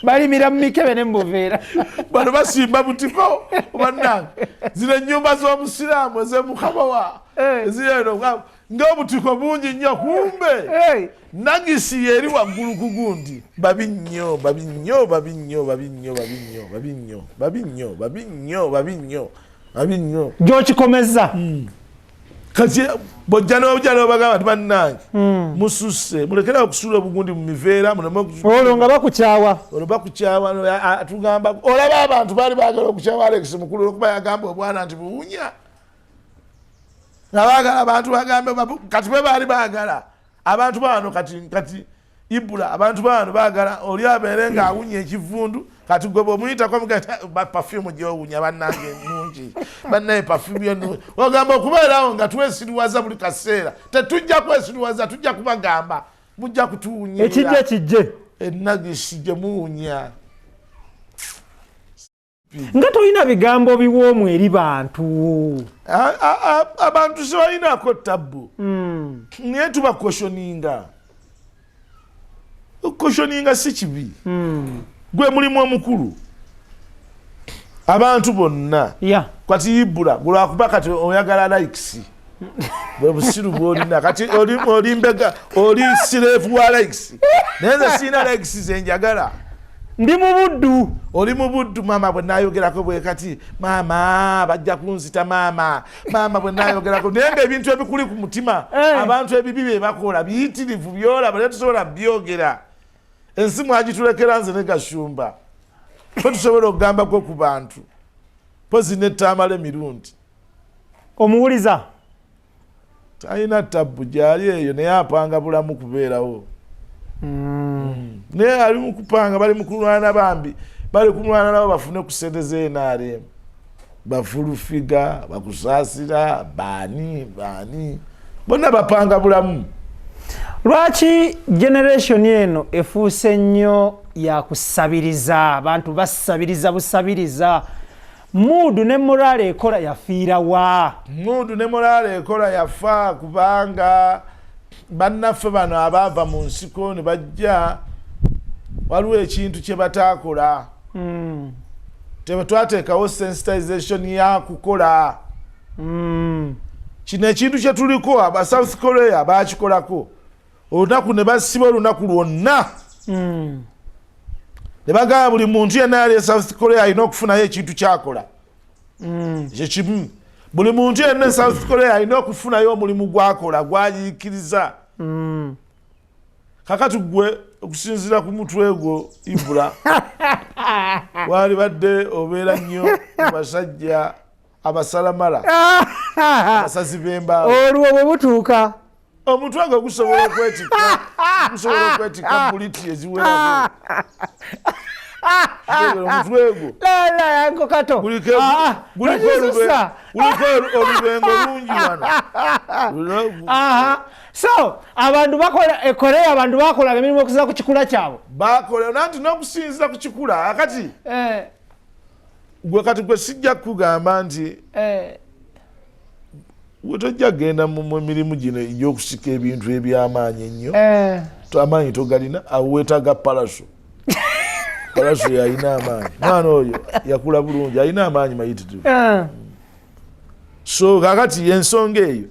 balimira mu mikebe ne mu buveera bano basimba butiko bannange zino ennyumba z'omusiraamu ez'emukabawa eziyeno ng'obutiko bungi nnyo kumbe nagisi yeeri waggulu ku gundi babi nnyo gy'okikomeza kati bojja n'obagamba nti bannange mususse mulekera okusuula obugundi mu miveera olwo nga bakukyawa tugamba olaba abantu baali baagala okukyawa Alex mukulu olwokuba yagamba obwana nti buwunya nga baagala abantu bagambe kati bwe baali baagala abantu bano kati Ibula abantu bano bagala oli abeere nga awunya ekivundu kati gwe bw'omuyita kwa mugata perfume gy'owunya bannange nnungi bannaye perfume yo ogamba okubeerawo nga twesiriwaza buli kaseera tetujja kwesiriwaza tujja kubagamba mujja kutuwunyira ekijje kijje ennagisi gye muwunya nga tolina bigambo biwoomu eri bantu abantu sebalinako tabbu naye tubakoshoninga okukoshoninga si kibi gwe mulimu omukulu abantu bonna kati Ibula gulwakuba kati oyagala likes bwe busiru bwolina kati oli mbega oli sirefu wa likes naye nze sirina likes zenjagala ndi mu buddu oli mu buddu maama bwe nayogerako bwe kati maama bajja kunzita maama bwe nayogerako naye ng'ebintu ebikuli ku mutima abantu ebibi bye bakola biyitirivu byolaba naye tusobola byogera ensi mwagitulekera nze ne Gashumba fe tusobola okugambako ku bantu pozi nettaamala emirundi omuwuliza talina tabbu gyali eyo naye apanga bulamu kubeerawo naye ali mu kupanga bali mu kulwana bambi bali kulwana nabo bafune ku ssente z'NRM bafulufiga bakusaasira baani bonna bapanga bulamu. Lwaki generation eno efuuse nnyo ya kusabiriza abantu basabiriza busabiriza Mudu ne morale ekola yafiira wa Mudu ne morale ekola yafa kubanga bannaffe bano abaava mu nsiko ne bajja waliwo ekintu kye bataakola twateekawo sensitization ya kukola kino ekintu kye tuliko aba South Korea baakikolako olunaku ne basiba olunaku lwonna ne bagamba buli muntu yenna ali e South Korea alina okufunayo ekintu kyakola ekyo kimu buli muntu yenna e South Korea alina okufunayo omulimu gwakola gwayiikiriza kakati gwe okusinziira ku mutwe gwo Ibula wali badde obeera nnyo mu basajja abasalamala abasazi b'embaawo olwo bwe butuuka omutwe gwe gusobola okwetika buliti eziwerako omutwe gwo yanko kato guliko olubengo lungi wano so abantu bakola ekoleya abantu bakola emirimu okusinza ku kikula kyabwe bakola nanti n'okusinziira ku kikula akati gwe kati gwe sijja kugamba nti wetojja genda mu mirimu gino egy'okusika ebintu eby'amaanyi ennyo amaanyi togalina aweetaaga palaso palaso yalina amaanyi mwana oyo yakula bulungi alina amaanyi mayitirivu so kakati ensonga eyo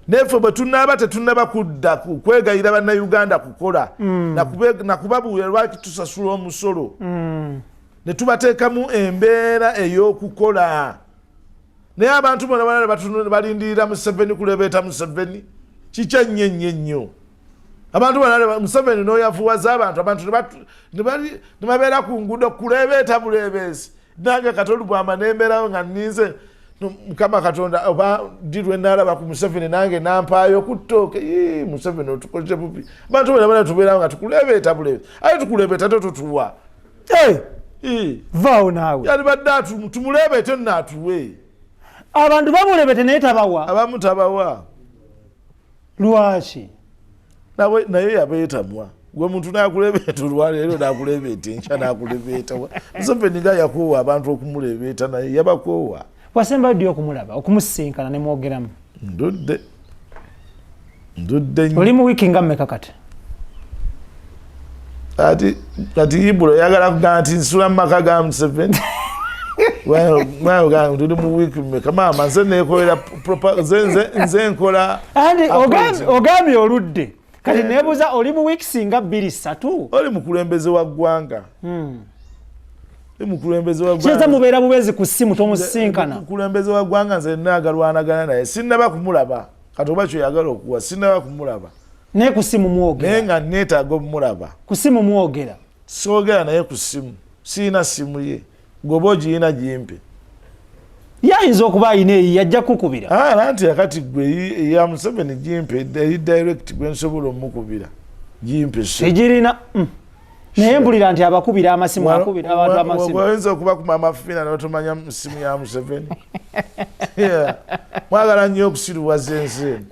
neffe bwe tunaaba tetunaba kudda kwegayira bannayuganda kukola nakubabuulira lwaki tusasula omusolo ne tubateekamu embeera ey'okukola naye abantu bona balindirira Museveni kulebeeta Museveni kikya nnyo abantu bona Museveni n'oyavuwaza abantu ne babeera ku nguudo kulebeeta bulebeesi nange katoli bwamba nembeerawo nga nninze Mukama Katonda oba dirwe nalaba ku Museveni nange nampaayo ku ttooke Museveni otukolete bubi abantu bona tubeerawo nga tukulebeeta bulebeesi aye tukulebeeta totutuwa vaawo naawe yali badde tumulebeete nno atuwe abantu bamulebete naye tabawa abamu tabawa lwaki naye yabeetamwa gwe muntu nakulebeeta olwaleero nakulebeeta enkya nakulebeeta Museveni nga yakoowa abantu okumulebeeta naye yabakoowa wasemba ddi okumulaba okumusinkana ne mwogeramu ndudde oli mu wiiki nga mmeka kati kati Ibula yagala kugamba nti nsula mu maka ga Museveni tuli mu wiiki mmeka maama nze nekolera nze nkola ogambye oludde kati nebuuza oli mu wiiki singa 2-3 oli mukulembeze wa ggwanga kiyinza mubeera bubezi ku ssimu tomusinkana mukulembeze wa ggwanga nze naagalwanagana naye sinnaba kumulaba kati oba kyoyagala okuwa sinnaba kumulaba naye ku ssimu mwogera naye nga neetaaga omulaba ku ssimu mwogera soogera naye ku ssimu siina ssimu ye goba ogiyina gimpe yayinza okuba ayina eyi yajja kukubira nanti akati gwe ya Museveni gimpe eri direct gwe nsobola omukubira gimpise ejirina naye mpulira nti abakubira amasimu akubira abantu amasimu waweza okuba ku mama fina n'otomanya simu ya Museveni mwagala nnyo okusiruwaza ensi eno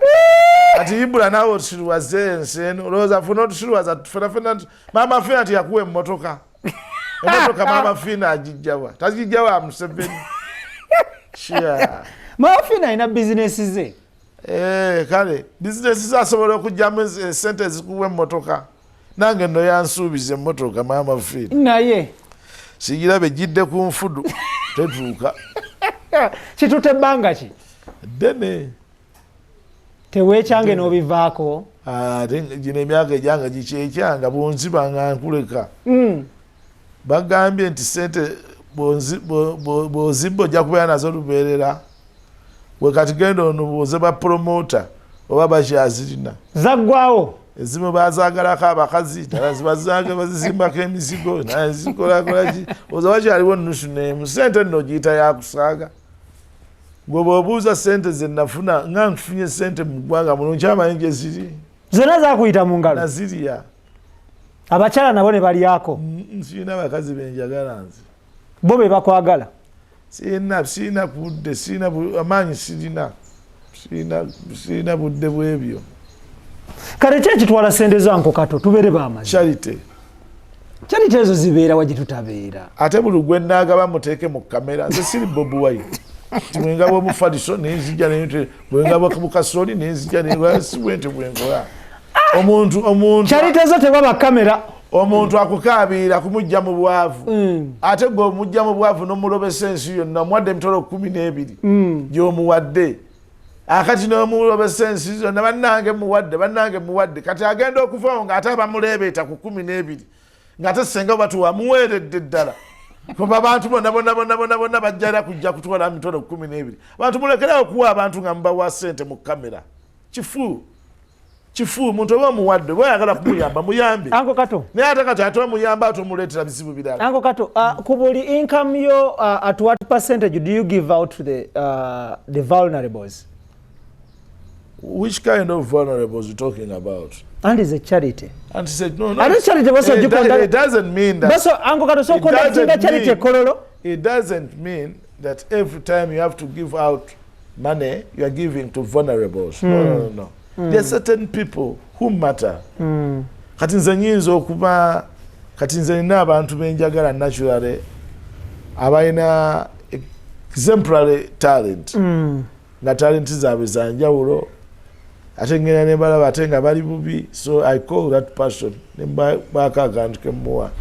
ati Ibula nawe otusiruwaza ensi eno olowooza funa otusiruwaza fenafena mama fina tiyakuwa emmotoka emotoka mama fina agijjawa tagijjawa Museveni mama fina alina bizinesi ze kale bizinesi ze asobola okugyamu sente ezikuwa emmotoka nange nno yansuubiza emmotoka mama fina naye sigirabe jidde ku nfudu tetuuka kitutte ebbanga ki ddene teweekyange n'obivaako ate gino emyaka ejanga gikyekyanga bwonziba nga nkuleka bagambye nti sente bwozimba ojja kubeera nazo lubeerera we kati genda ono bwoze bapromota oba bakyazirina zaggwawo ezimu bazagalako abakazi bazizimbako emizigo nazikolakolaki oza wakyaliwo nusu nemu sente nno giyita yakusaaga gwe bwobuuza sente zenafuna nga nkufunye sente mu ggwanga muno nkyamanyi gye ziri zonna zakuyita mu ngalo nazirya abakyala nabo ne balyako sirina abakazi benjagala nze bo be bakwagala sirina budde amaanyi sirina budde bwebyo kale ki ekitwala sente zanko kato tubeere bamazi charity ezo zibeera wa gye tutabeera ate buli gwe naagaba muteeke mu kamera nze siri Bobi Wine bwengaba obufaliso nenzijja bwengaba bukasoli nenzijja sibwente bwenkola omuntu charity ezo tebaba kamera omuntu akukaabira kumujja mu bwavu ate gwe omujja mu bwavu n'omulobesa ensi yonna omuwadde emitolo 12 gy'omuwadde akati n'omulobesa ensi zonna bannange muwadde kati agenda okuvaawo ng'ate abamuleebeeta ku 12 ng'ate senga batuwa muweeredde ddala kuba abantu bonna bajjala kujja kutwala mitolo 12 abantu mulekerawo okuwa abantu nga mubawa sente mu kamera kifu omuntu oba omuwadde bwayagala kumuyamba muyambe anko kato naye ate kati ate omuyamba ate omuleetera bizibu birala anko kato ku buli income yo at what percentage do you give out to the vulnerables? Which kind of vulnerables you talking about? And is a charity. And he said, no. And charity it doesn't mean that. So, Uncle Kato, so charity kololo. It doesn't mean that every time you have to give out money, you are giving to vulnerables. No. There are certain people who matter. Kati nze nyinza okuba kati nze nina abantu benjagala naturally abalina exemplary talent. Nga talent zaabwe za njawulo ate ngenda ne balaba ate nga bali bubi, so I call that person nembaka akantu kemuwa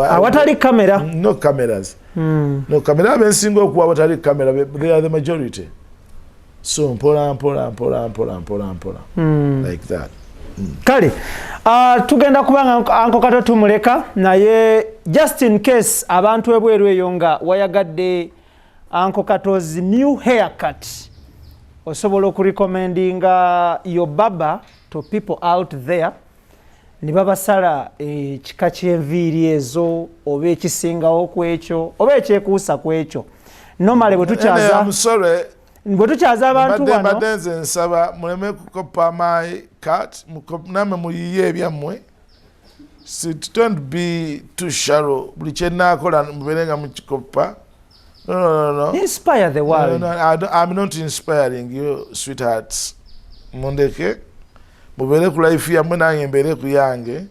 awatali kamera. No cameras. No camera abensinga okuwa awatali kamera, they are the majority. So mpola like that. Kale tugenda kubanga Uncle Kato tumuleka naye just in case abantu ebweru eyo nga wayagadde Uncle Kato's new haircut, osobola okurecommendinga your barber to people out there ne babasala ekika ky'enviiri ezo oba ekisingawo ku ekyo oba ekyekuusa ku ekyo. Normally bwe tukyaza abantu wano mbadde nze nsaba muleme kukopa my cut namwe muyiye ebyammwe. Don't be too shallow. Buli kyenaakola mubeere nga mukikopa. No. Inspire the world. No, I'm not inspiring you, sweethearts. Mondeke. Mubere ku life yammwe nange mbeere ku yange.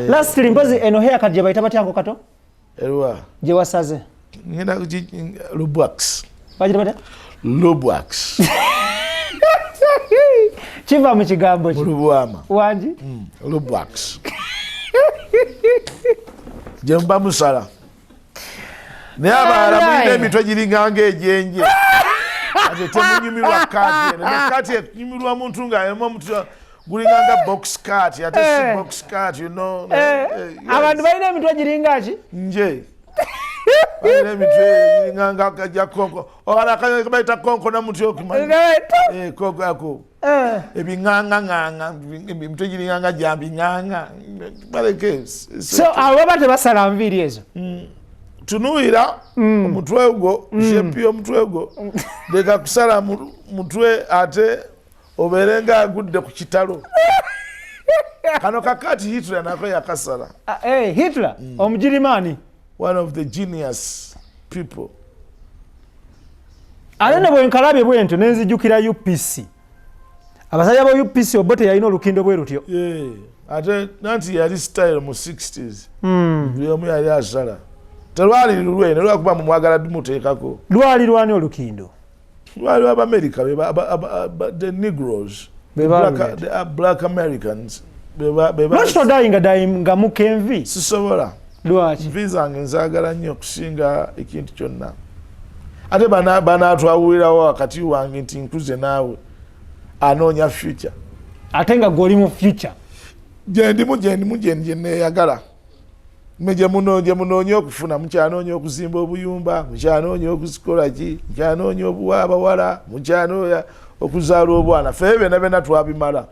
Lastly, mpozi eno haircut gye bayita batya Uncle Kato? Erwa. Gye wasaze. Ngenda Lubwax. Bagita batya? Lubwax. Kiva mu kigambo ki? Lubwama. Wangi? Lubwax. Gye mba musala. Naye abalala mulina emitwe giringanga ejenje ate temunyumirwa kati nekati ekunyumirwa muntu nga alina omutu gulinganga box cut ate si box cut, you know. Abantu balina emitwe giringa ki? Nje balina emitwe giringanga kajja konko owala kabayita konko namuti okumanya konko ako ebinganga emitwe giringanga jambinganga baleke. So abo bate basala nviiri ezo tunuira omutwe gwo shepi omutwe gwo leka kusala mutwe ate oberenga agudde ku kitalo kano kakati Hitler nako yakasala. Hitler omujirimani, one of the genius people. Alena bwe nkalabye bwento nenzijukira UPC. Abasajja ba UPC obote yalina olukindo bwe rutyo. Ate nanti yali style mu 60s. Buli omu yali asala. Telwali lulwene lwakuba mu mwagala dumuteekako. Lwali lwani olukindo? Lwali America, the Negroes. Black Americans. Lwaki odayinga muka envi? Sisobola. Lwaki? Envi zange nzaagala nnyo okusinga ekintu kyonna. Ate banaatwawulirawo wakati wange nti nkuze naawe anoonya future. Ate nga gw'oli mu future? Gyendimu gye neeyagala. Gye munoonya okufuna, mukyanoonya okuzimba obuyumba, mukyanoonya okuzikola ki, mukyanoonya obuwa abawala, mukyanoonya okuzaala obwana. Ffe bena twabimala.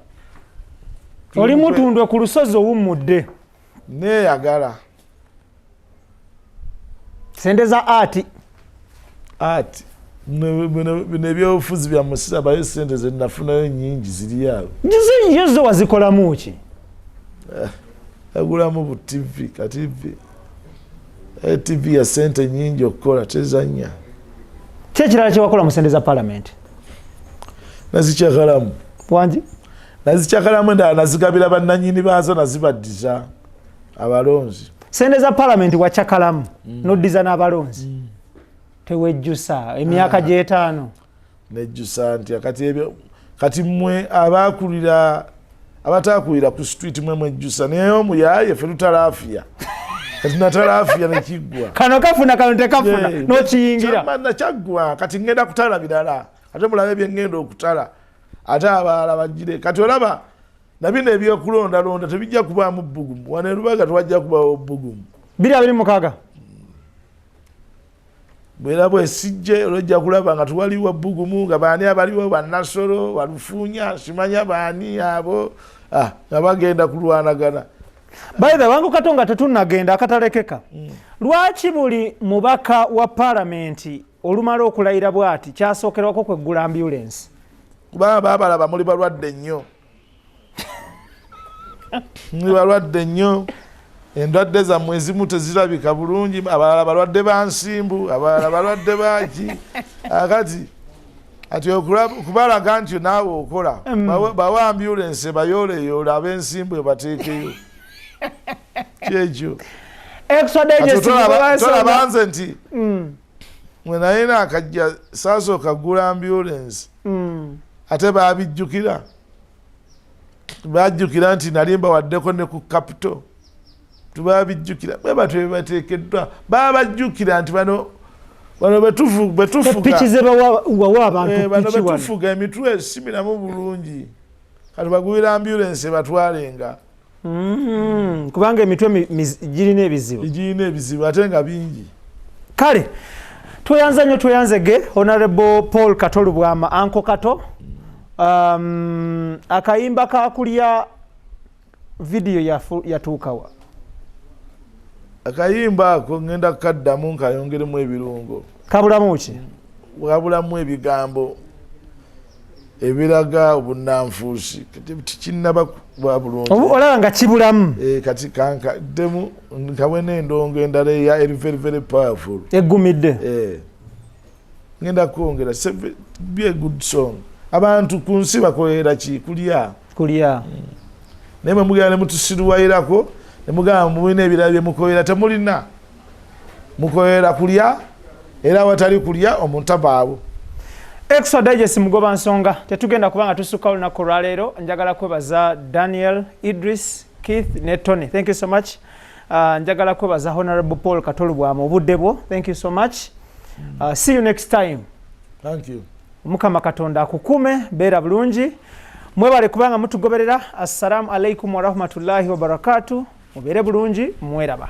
Oli mutundwe ku lusozi owummudde. Neeyagala. Sente za art. Bino ebyobufuzi bya musira bayo sente ze nafunayo nnyingi ziri awo. Zo wazikolamu ki? Agulamu bu TV, ka TV. TV ya sente nyingi okukola tezanya. Ki ekirala kye wakola mu sente za Parliament? Nazikyakalamu. Wangi? Nazikyakalamu endala nazigabira bannannyini baazo nazibaddiza abalonzi. Sente za Parliament wakyakalamu n'oddiza n'abalonzi. Tewejjusa emyaka gy'etaano. Nejjusa nti kati mmwe abatakulira ku street mwe mwejjusa naye omuyaye ffe tutalaafiya. Kati natalaafiya nekiggwa. Kano kafuna kano tekafuna n'okiyingira. Nakyaggwa kati ngenda kutala birala. Ate mulabe bye ngenda okutala. Ate abalala bajjire. Kati olaba nabino ebyokulondalonda tebijja kubaamu bbugumu. Wano e Lubaga tewajja kubaawo bbugumu. 26. Bwera bwesijje olwejja kulaba nga tuwaliwo bbugumu nga baani abaliwo bannasolo walufuunya simanya baani abo nga bagenda kulwanagana. By the way, wangu katonga tetunnagenda akatalekeka. Lwaki buli mubaka wa Parliament olumala okulayira bwati kyasookerwako kweggula ambulance? Kubanga baabalaba muli balwadde nnyo. Muli balwadde nnyo. Endwadde zammwe ezimu tezirabika bulungi, abalala balwadde ba nsimbu, abalala balwadde baki. Ati okubalaga nti naawe okola. Bawa ambulance bayoleyoole ab'ensimbu ebateekeyo. Kyekyo. Tolaba nze nti mwe naye naakajja saasooka ggula ambulance. Ate baabijjukira. Baajjukira nti nali mbawaddeko ne ku Capital. Tubabijjukira baba twebateekeddwa babajjukira nti bano betufuga pichize bawa abantu bano betufuga emitwe esimiramu bulungi kati bagwira ambulance batwalenga kubanga emitwe girina ebizibu ate nga bingi. Kale tweyanzege Honorable Paul Katolu Bwama Anko Kato akayimba kakulya video yatuukawa. Akayimba ako ngenda kaddamu nkayongeremu ebirungo. Kabulamu ki? Wabulamu ebigambo ebiraga obunnanfuusi. Tikinnaba bwa bulungi. Olaba nga kibulamu. Kati demu nkawene endongo endala eya very very powerful. Eggumidde. Ngenda kwongera be a good song. Abantu ku nsi bakolera ki kulya. Naye mugenda ne mutusiruwayirako. Nemugamba mubina ebirala bye mukoyera temulina. Mukoyera kulya era watali kulya omuntu abaawo. Extra Digest mugoba nsonga tetugenda kubanga tusuka olunaku lwaleero. Njagala kwebaza Daniel, Idris, Keith ne Tony. Thank you so much. Njagala kwebaza Honorable Paul Katolu Bwama obudde bwo. Thank you so much. See you next time. Thank you. Mukama Katonda akukume beera bulungi. Mwebale kubanga mutugoberera. Assalamu alaikum wa rahmatullahi wa barakatuh. Mubere bulungi mweraba.